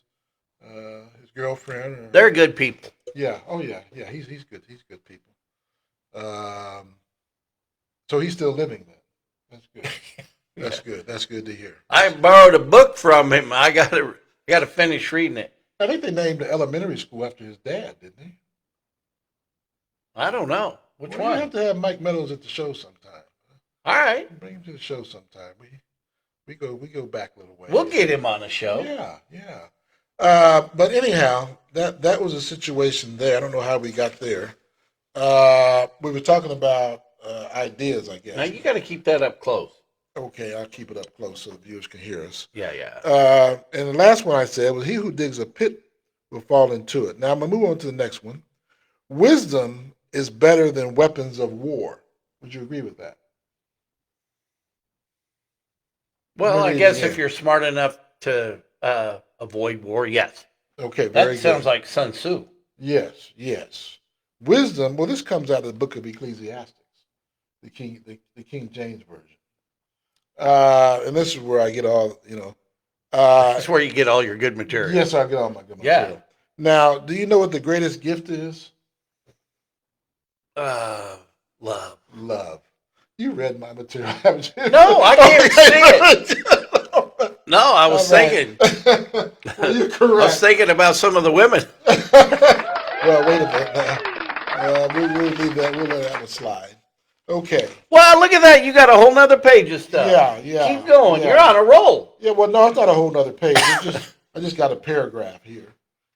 girlfriend. They're good people. Yeah. Oh, yeah. Yeah, he's good. He's good people. So he's still living then. That's good. That's good. That's good to hear. I borrowed a book from him. I got to finish reading it. I think they named the elementary school after his dad, didn't they? I don't know. Which one? We have to have Mike Meadows at the show sometime. All right. Bring him to the show sometime. We go back a little way. We'll get him on the show. Yeah. But anyhow, that was a situation there. I don't know how we got there. We were talking about ideas, I guess. Now you got to keep that up close. Okay, I'll keep it up close so the viewers can hear us. Yeah. And the last one I said was, he who digs a pit will fall into it. Now I'm going to move on to the next one. Wisdom is better than weapons of war. Would you agree with that? Well, I guess if you're smart enough to avoid war, yes. Okay, very good. That sounds like Sun Tzu. Yes. Wisdom, well, this comes out of the book of Ecclesiastes, the King James Version. And this is where I get all, That's where you get all your good material. Yes, I get all my good material. Yeah. Now, do you know what the greatest gift is? Love. Love. You read my material, haven't you? No, I can't see it. No, I was thinking. Well, you're correct. I was thinking about some of the women. Well, wait a minute. We'll leave that. We'll let that one slide. Okay. Well, look at that. You got a whole nother page of stuff. Yeah. Keep going. Yeah. You're on a roll. Yeah, well, no, it's not a whole nother page. I just got a paragraph here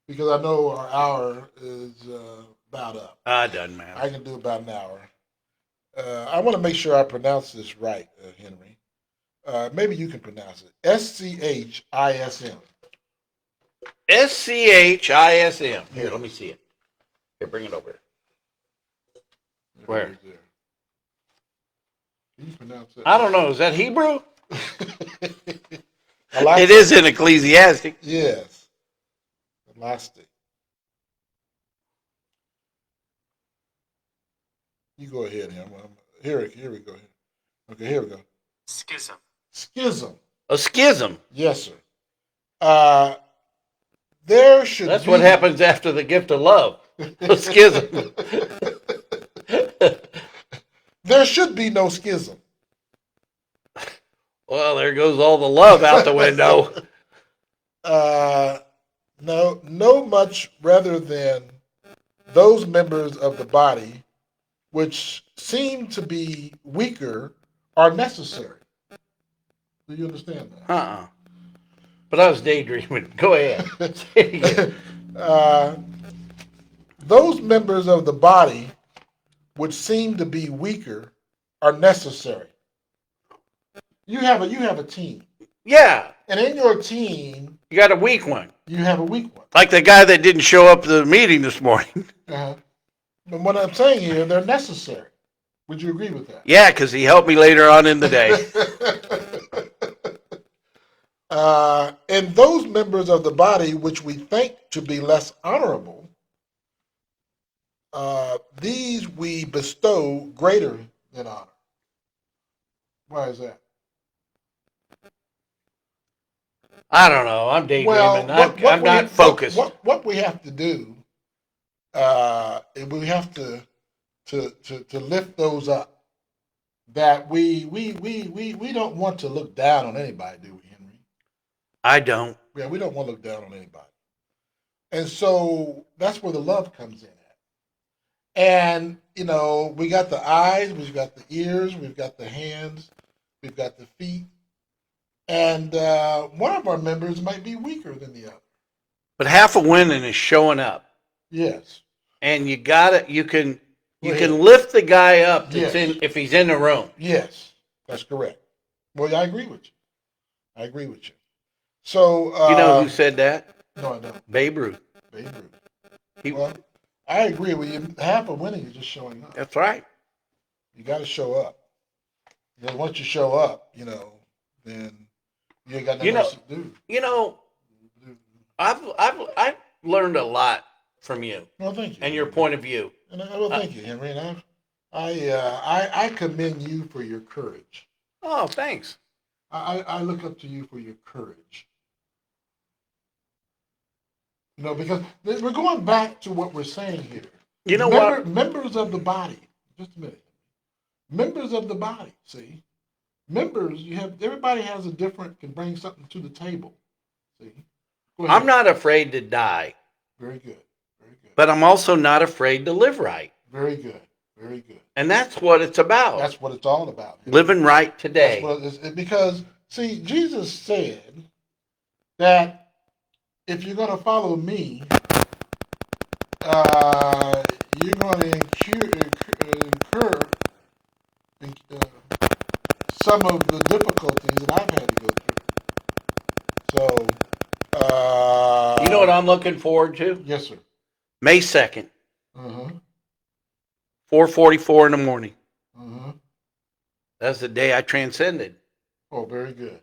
because I know our hour is about up. Doesn't matter. I can do about an hour. I want to make sure I pronounce this right, Henry. Maybe you can pronounce it. SCHISM. SCHISM. Here, let me see it. Here, bring it over. Where? Can you pronounce it? I don't know. Is that Hebrew? Elastic. It is in Ecclesiastic. Yes. Elastic. You go ahead, Henry. Here we go. Okay, here we go. Schism. Schism. A schism. Yes, sir. there should That's be. what happens after the gift of love. The schism. There should be no schism. Well, there goes all the love out the window. No much rather than those members of the body which seem to be weaker are necessary. Do you understand that? Uh-uh. But I was daydreaming. Go ahead. Say it again. Those members of the body which seem to be weaker are necessary. You have a team. Yeah. And in your team, You got a weak one. you have a weak one. Like the guy that didn't show up to the meeting this morning. Uh-huh. But what I'm saying here, they're necessary. Would you agree with that? Yeah, because he helped me later on in the day. And those members of the body which we think to be less honorable, these we bestow greater than honor. Why is that? I don't know. I'm daydreaming. I'm not focused. What we have to do, we have to lift those up. That we don't want to look down on anybody, do we, Henry? I don't. Yeah, we don't want to look down on anybody. And so that's where the love comes in at. And, we got the eyes, we've got the ears, we've got the hands, we've got the feet. And one of our members might be weaker than the other. But half of winning is showing up. Yes. And you can lift the guy up that's if he's in the room. Yes, that's correct. Well, I agree with you. So you know who said that? No, I don't. Babe Ruth. Well, I agree with you. Half of winning is just showing up. That's right. You got to show up. Once you show up, then you ain't got nothing else to do. I've learned a lot from you. Well, thank you. And your point of view. And thank you, Henry. And I commend you for your courage. Oh, thanks. I look up to you for your courage. Because we're going back to what we're saying here. You know what? Members of the body. Just a minute. Members of the body. See, members. Everybody has can bring something to the table. See, I'm not afraid to die. Very good. But I'm also not afraid to live right. Very good. And that's what it's about. That's what it's all about. Living right today. Because, see, Jesus said that if you're going to follow me, you're going to incur some of the difficulties that I've had to go through. So, you know what I'm looking forward to? Yes, sir. May 2nd. 4:44 in the morning. That's the day I transcended. Oh, very good.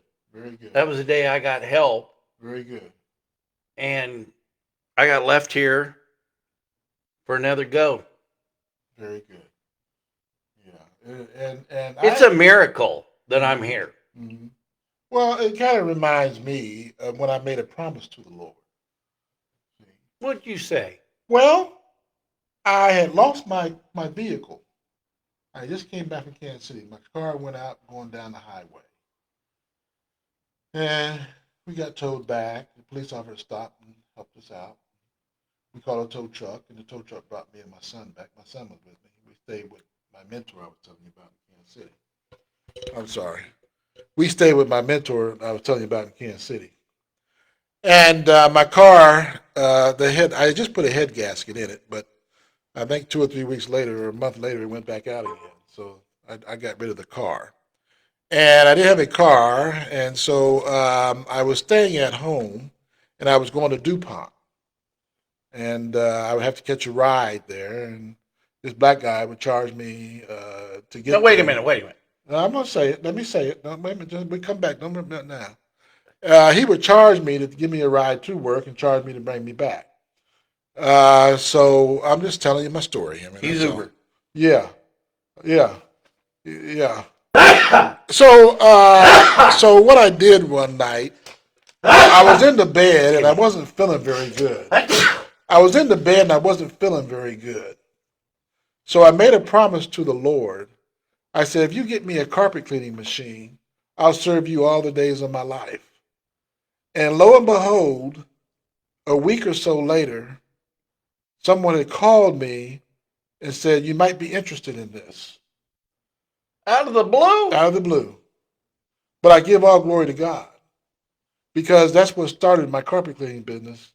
That was the day I got help. Very good. And I got left here for another go. Very good. Yeah. And it's a miracle that I'm here. Mm-hmm. Well, it kind of reminds me of when I made a promise to the Lord. What'd you say? Well, I had lost my vehicle. I just came back from Kansas City. My car went out going down the highway. And we got towed back. The police officer stopped and helped us out. We called a tow truck, and the tow truck brought me and my son back. My son was with me. We stayed with my mentor I was telling you about in Kansas City. I'm sorry. We stayed with my mentor I was telling you about in Kansas City. And my car, I just put a head gasket in it, but I think 2 or 3 weeks later or a month later, it went back out again. So I got rid of the car. And I didn't have a car, and so I was staying at home, and I was going to DuPont. And I would have to catch a ride there, and this black guy would charge me to get. No, wait a minute. I'm going to say it. Let me say it. No, wait a minute. We come back. Don't remember that now. He would charge me to give me a ride to work and charge me to bring me back. So I'm just telling you my story. I mean, he's Uber. Yeah. So what I did one night, I was in the bed and I wasn't feeling very good. I was in the bed and I wasn't feeling very good. So I made a promise to the Lord. I said, if you get me a carpet cleaning machine, I'll serve you all the days of my life. And lo and behold, a week or so later, someone had called me and said, you might be interested in this. Out of the blue? Out of the blue. But I give all glory to God because that's what started my carpet cleaning business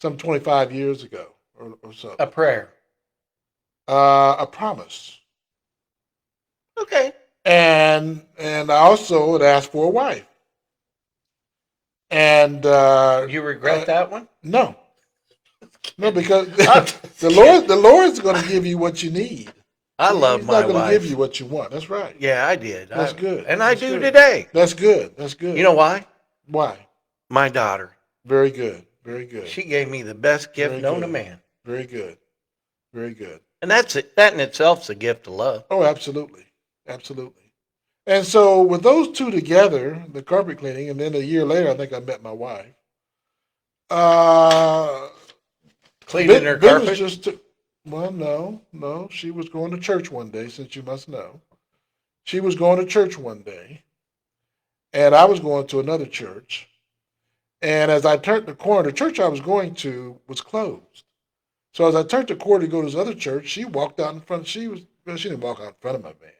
some 25 years ago or so. A prayer. A promise. Okay. And I also had asked for a wife. And You regret that one? no. No, because the Lord's going to give you what you need. I love He's my not going to wife. give you what you want. That's right. Yeah, I did. That's good. And That's I do good. today. That's good. That's good. You know why? Why? My daughter. Very good. Very good. She gave me the best gift Very known good. to man. Very good. Very good. And that's it. That in itself is a gift of love. Oh, absolutely. Absolutely. And so with those two together, the carpet cleaning, and then a year later, I think I met my wife. Cleaning her business carpet? just took, well, no. She was going to church one day, since you must know. She was going to church one day, and I was going to another church. And as I turned the corner, the church I was going to was closed. So as I turned the corner to go to this other church, she walked out in front. She didn't walk out in front of my van,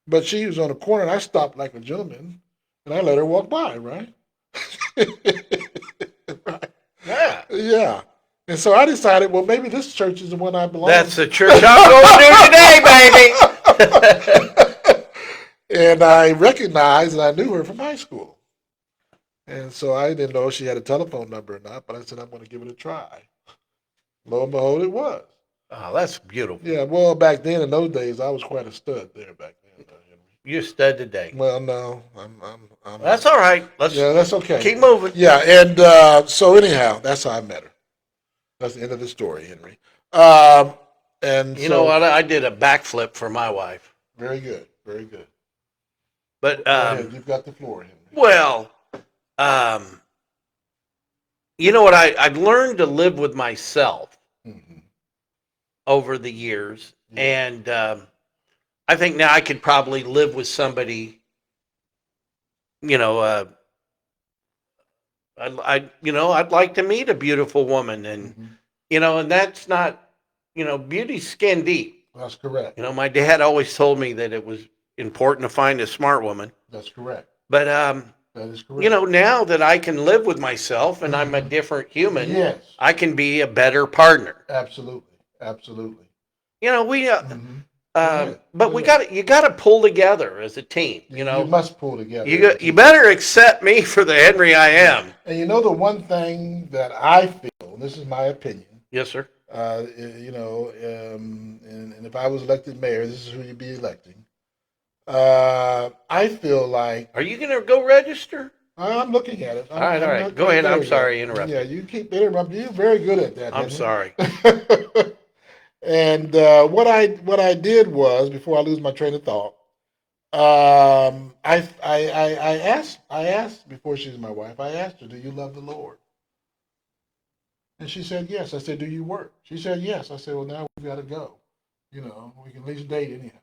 but she was on the corner, and I stopped like a gentleman, and I let her walk by, right? Right. Yeah. Yeah. And so I decided, well, maybe this church is the one I belong That's to. the church I'm going to today, baby. And I recognized and I knew her from high school. And so I didn't know if she had a telephone number or not, but I said, I'm going to give it a try. Lo and behold, it was. Oh, that's beautiful. Yeah, well, back then, in those days, I was quite a stud there back then. You stud today. Well, no, I'm That's all right. Let's that's okay. keep moving. Yeah, and so anyhow, that's how I met her. That's the end of the story, Henry. And You know what? I did a backflip for my wife. Very good, very good. But Go ahead, you've got the floor, Henry. well, you know what? I've learned to live with myself over the years, and I think now I could probably live with somebody. You know, I'd like to meet a beautiful woman, and and that's not, beauty's skin deep. That's correct. My dad always told me that it was important to find a smart woman. That's correct. But that is correct. now that I can live with myself and I'm a different human, yes, I can be a better partner. Absolutely, absolutely. We. Right. But you got to pull together as a team. You must pull together. You better accept me for the Henry I am. And the one thing that I feel, and this is my opinion. Yes, sir. And if I was elected mayor, this is who you'd be electing. I feel like. Are you going to go register? I'm looking at it. All right. Go ahead. I'm sorry to interrupt. Yeah, you keep interrupting. You're very good at that. I'm sorry. And what I did was, before I lose my train of thought, I asked before she was my wife. I asked her, "Do you love the Lord?" And she said yes. I said, "Do you work?" She said yes. I said, "Well, now we've got to go. We can at least date anyhow."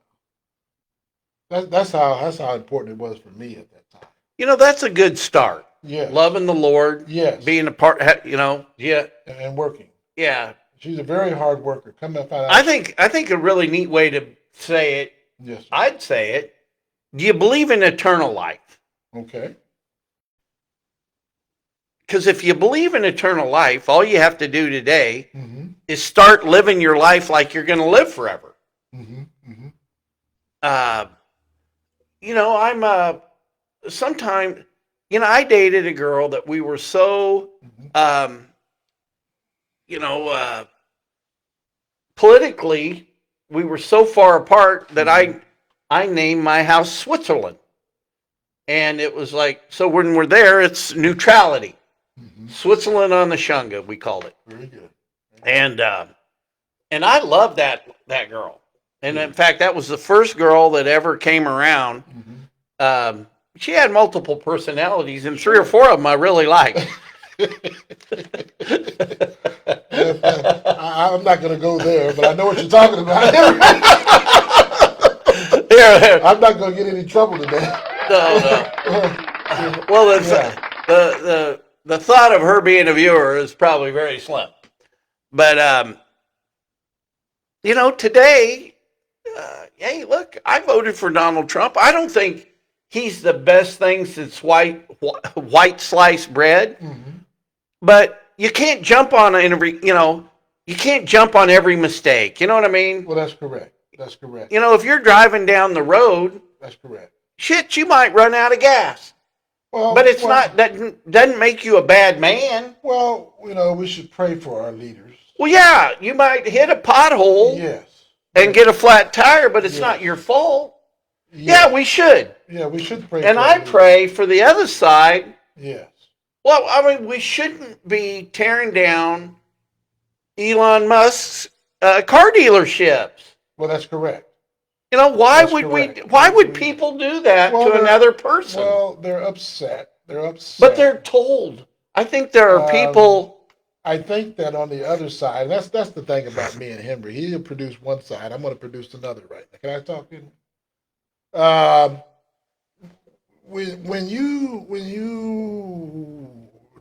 That's how important it was for me at that time. That's a good start. Yeah. Loving the Lord. Yes. Being a part. Yeah. And working. Yeah. She's a very hard worker. Come to find out. I think a really neat way to say it. Yes. Sir. I'd say it. Do you believe in eternal life? Okay. Because if you believe in eternal life, all you have to do today is start living your life like you're going to live forever. I'm sometime, I dated a girl that we were so, politically, we were so far apart that I named my house Switzerland. And it was like, so when we're there, it's neutrality. Switzerland on the Shunga, we called it. Very good. And I love that girl. And in fact, that was the first girl that ever came around. she had multiple personalities, and 3 or 4 of them I really liked. I'm not going to go there, but I know what you're talking about. I'm not going to get any trouble today. No. Well, the thought of her being a viewer is probably very slim. But today, hey, look, I voted for Donald Trump. I don't think he's the best thing since white sliced bread. Mm-hmm. But you can't jump on you can't jump on every mistake. You know what I mean? Well, that's correct. That's correct. If you're driving down the road, that's correct. Shit, you might run out of gas. Well, but it's not, that doesn't make you a bad man. Well, we should pray for our leaders. Well, yeah, you might hit a pothole. Yes. And get a flat tire, but it's not your fault. Yes. Yeah, we should. Yeah, we should pray. And I pray for the other side. Yes. Well, I mean, we shouldn't be tearing down Elon Musk's car dealerships. Well, that's correct. Why would people do that to another person? Well, they're upset. But they're told. I think there are people. I think that on the other side, that's the thing about me and Henry. He'll produce one side. I'm going to produce another right now. Can I talk to him? When you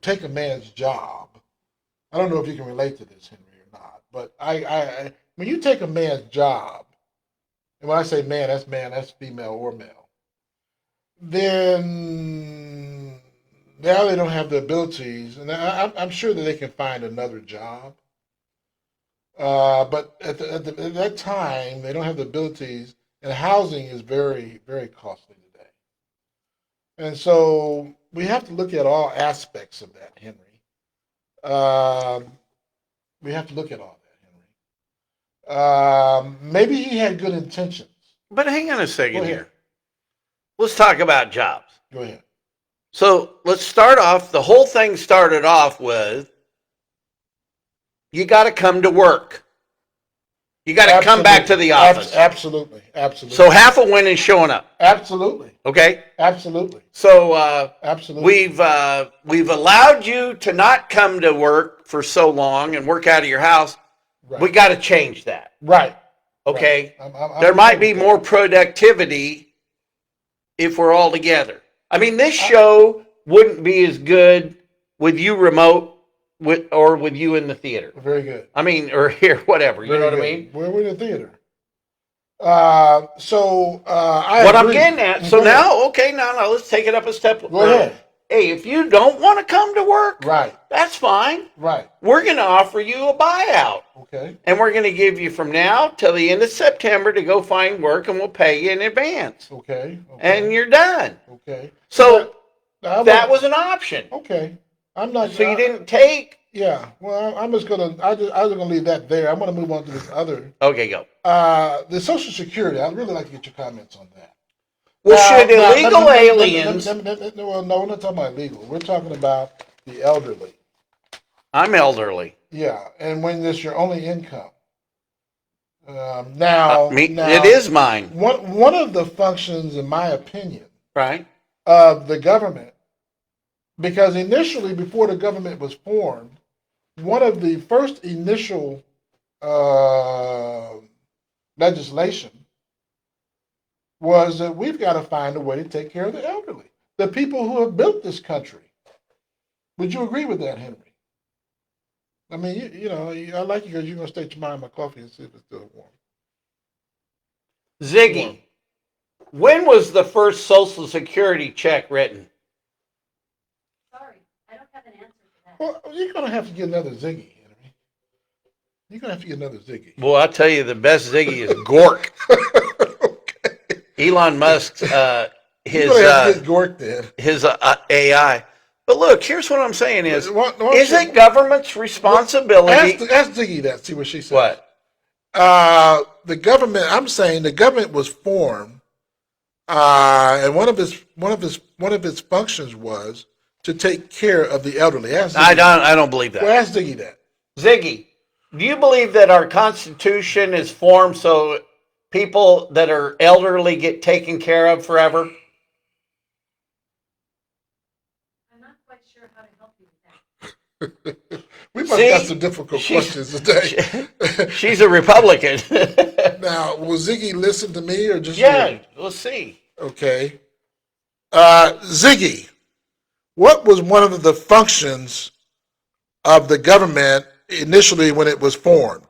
take a man's job, I don't know if you can relate to this, Henry, or not, but I when you take a man's job, and when I say man, that's female or male, then now they don't have the abilities, and I'm sure that they can find another job. But at that time, they don't have the abilities, and housing is very, very costly today. And so we have to look at all aspects of that, Henry. We have to look at all that, Henry. Maybe he had good intentions. But hang on a second here. Let's talk about jobs. Go ahead. So let's start off. The whole thing started off with you got to come to work. You got to come back to the office. Absolutely. So half a win is showing up. Absolutely. Okay. Absolutely. So absolutely, we've allowed you to not come to work for so long and work out of your house. Right. We got to change that. Right. Okay. Right. There might be more productivity if we're all together. I mean, this show wouldn't be as good with you remote or with you in the theater. Very good. I mean, or here, whatever. You know what I mean? We're in the theater. I'm getting at. So now, now let's take it up a step. Go ahead. Hey, if you don't want to come to work, right, that's fine. Right. We're going to offer you a buyout. Okay. And we're going to give you from now till the end of September to go find work, and we'll pay you in advance. Okay. And you're done. Okay. So that was an option. Okay. I'm not. So you didn't take. Yeah. Well, I was gonna leave that there. I'm gonna move on to this other. Okay, go. The Social Security. I'd really like to get your comments on that. Well, should illegal aliens? Well, no, we're not talking about illegal. We're talking about the elderly. I'm elderly. Yeah, and when this your only income. Now, it is mine. One of the functions, in my opinion, right, of the government, because initially, before the government was formed, one of the first initial legislation was that we've got to find a way to take care of the elderly, the people who have built this country. Would you agree with that, Henry? I mean, I like you because you're going to stay tomorrow in my coffee and see if it's still warm. Ziggy, when was the first Social Security check written? Sorry, I don't have an answer to that. Well, you're going to have to get another Ziggy, Henry. You're going to have to get another Ziggy. Well, I'll tell you, the best Ziggy is Gork. Elon Musk's his AI. But look, here's what I'm saying is it government's responsibility? Ask Ziggy that, see what she says. What? The government was formed, and one of its functions was to take care of the elderly. I don't believe that. Well, ask Ziggy that. Ziggy, do you believe that our Constitution is formed so people that are elderly get taken care of forever? We must See? got some difficult questions today. She's a Republican. Now, will Ziggy listen to me or just Yeah, you? we'll see. Okay. Ziggy, what was one of the functions of the government initially when it was formed?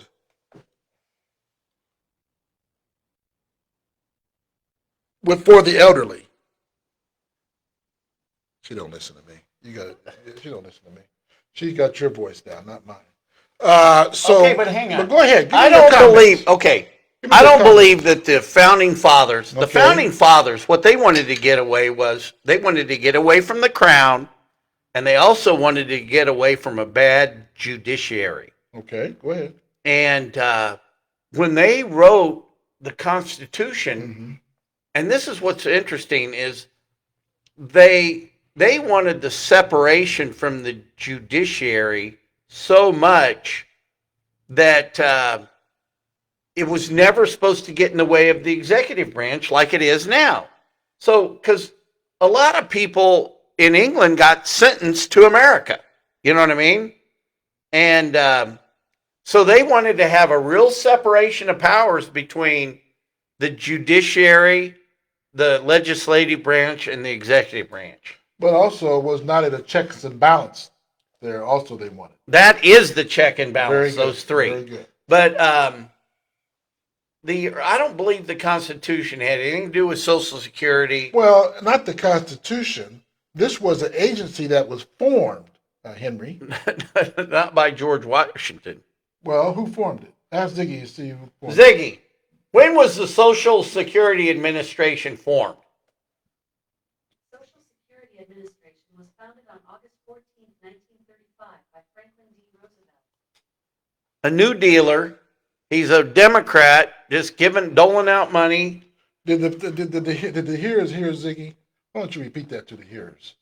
For the elderly. She don't listen to me. She don't listen to me. She got your voice down, not mine. Okay, but hang on. But go ahead. Give me I your don't comments. believe. Okay, Give me I your don't comments. believe that the founding fathers. The Okay. founding fathers, what they wanted to get away was they wanted to get away from the crown, and they also wanted to get away from a bad judiciary. Okay, go ahead. And when they wrote the Constitution, Mm-hmm. and this is what's interesting is they wanted the separation from the judiciary so much that it was never supposed to get in the way of the executive branch like it is now. So, because a lot of people in England got sentenced to America, you know what I mean? And so they wanted to have a real separation of powers between the judiciary, the legislative branch, and the executive branch. But also, was not it a checks and balance there? Also, they wanted. That is the check and balance, Very good. those three. Very good. But I don't believe the Constitution had anything to do with Social Security. Well, not the Constitution. This was an agency that was formed, Henry. Not by George Washington. Well, who formed it? Ask Ziggy to see who formed it. Ziggy, when was the Social Security Administration formed? Social Security Administration was founded on August 14th, 1935 by Franklin D. Roosevelt. A New Dealer. He's a Democrat, just doling out money. Did the hearers hear Ziggy? Why don't you repeat that to the hearers?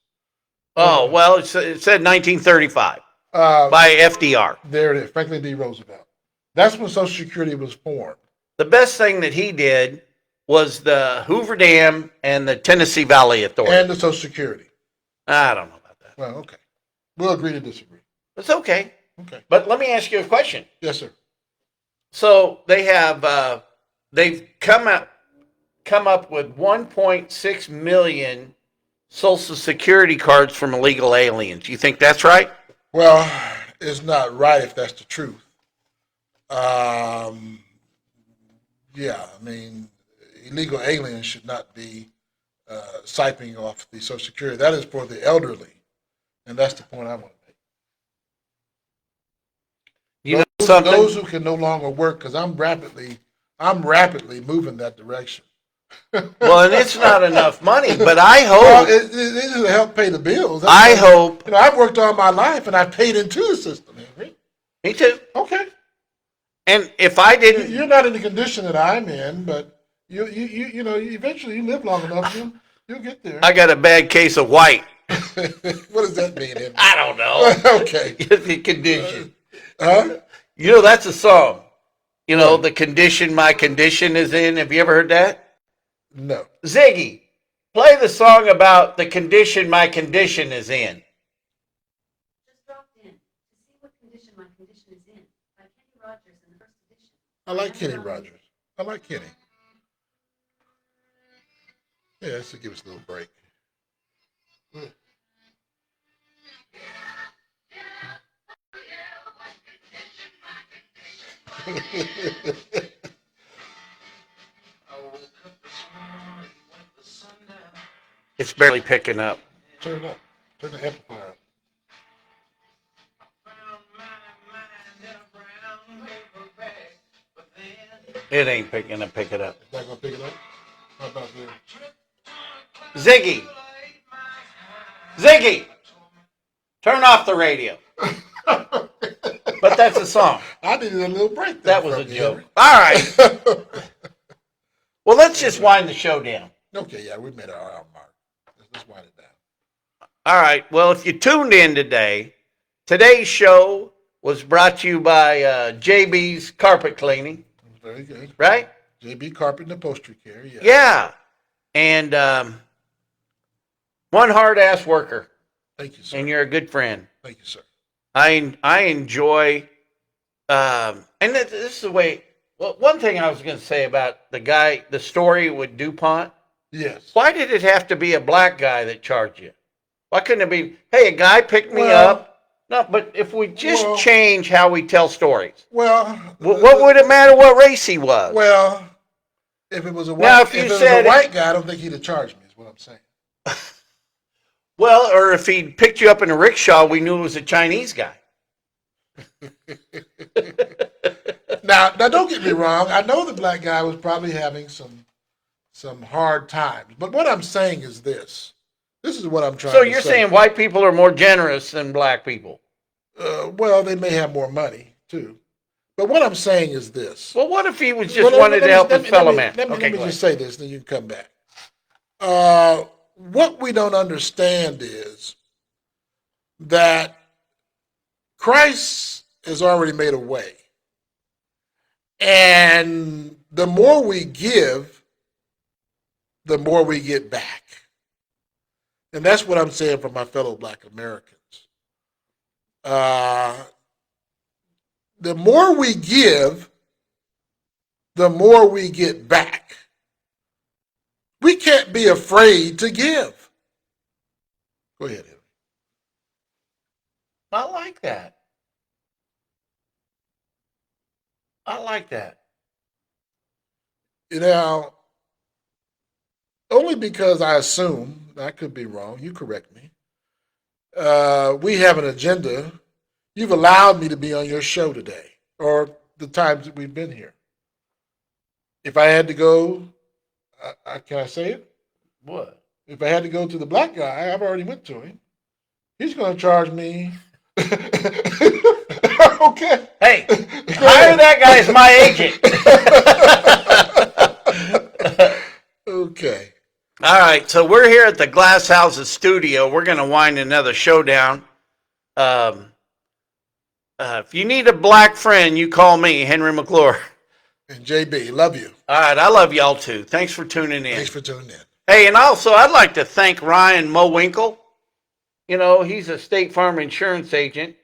Oh, well, it said 1935 by FDR. There it is, Franklin D. Roosevelt. That's when Social Security was formed. The best thing that he did was the Hoover Dam and the Tennessee Valley Authority. And the Social Security. I don't know about that. Well, okay. We'll agree to disagree. It's okay. Okay. But let me ask you a question. Yes, sir. So they've come up with 1.6 million Social Security cards from illegal aliens. You think that's right? Well, it's not right if that's the truth. Yeah, I mean, illegal aliens should not be siphoning off the Social Security. That is for the elderly, and that's the point I want to make. You know something? Those who can no longer work, because I'm rapidly moving that direction. Well, and it's not enough money, but I Well, hope. it is to help pay the bills. I hope. You know, I've worked all my life, and I've paid into the system, Henry. Me too. Okay. And if I didn't, You're not in the condition that I'm in, but you know, eventually you live long enough, you'll get there. I got a bad case of white. What does that mean, Henry? I don't know. Okay. The condition. Huh? You know, that's a song. You know, the condition my condition is in. Have you ever heard that? No. Ziggy, play the song about the condition my condition is in. Just dropped in to see what condition my condition is in by Kenny Rogers in the first edition. I like Kenny Rogers. I like Kenny. Yeah, this will give us a little break. It's barely picking up. Turn it up. Turn the amplifier up. It ain't picking up. Pick it up. Is that gonna pick it up? How about Ziggy, Ziggy, turn off the radio. But that's a song. I needed a little break. That was a joke. All right. Well, let's just wind the show down. Okay, yeah, we made our hour mark. Let's wind it down. All right. Well, if you tuned in today, today's show was brought to you by JB's Carpet Cleaning, Very good. right? JB Carpet and Upholstery Care, yeah. Yeah. And one hard-ass worker, Thank you, sir. and you're a good friend. Thank you, sir. I enjoy, and this is the way. Well, one thing I was going to say about the story with DuPont. Yes. Why did it have to be a black guy that charged you? Why couldn't it be, hey, a guy picked me up? No, but if we just change how we tell stories, Well, what would it matter what race he was? well, if it was a white, Now, if it was a white guy, I don't think he'd have charged me. Is what I'm saying. Well, or if he picked you up in a rickshaw, we knew it was a Chinese guy. Now, don't get me wrong. I know the black guy was probably having some hard times, but what I'm saying is this. This is what I'm trying to say. So you're saying white people are more generous than black people? Well, they may have more money too, but what I'm saying is this. Well, what if he was just wanted to help his fellow man? Let me just say this, then you can come back. What we don't understand is that Christ has already made a way. And the more we give, the more we get back. And that's what I'm saying for my fellow black Americans. The more we give, the more we get back. We can't be afraid to give. Go ahead, Henry. I like that. I like that. You know, only because I assume, I could be wrong, you correct me, we have an agenda. You've allowed me to be on your show today, or the times that we've been here. If I had to go, can I say it? What? If I had to go to the black guy, I've already went to him. He's going to charge me. Okay. Hey, hire that guy as my agent. Okay. All right, so we're here at the Glass Houses studio. We're going to wind another show down. If you need a black friend, you call me, Henry McClure. And JB, love you. All right, I love y'all too. Thanks for tuning in. Thanks for tuning in. Hey, and also I'd like to thank Ryan Mowinkle. You know, he's a State Farm insurance agent,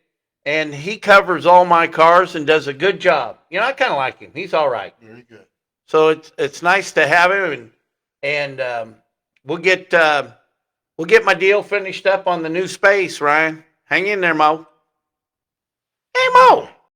and he covers all my cars and does a good job. You know, I kind of like him. He's all right. Very good. So it's nice to have him, and we'll get my deal finished up on the new space, Ryan. Hang in there, Mo. Hey, Mo.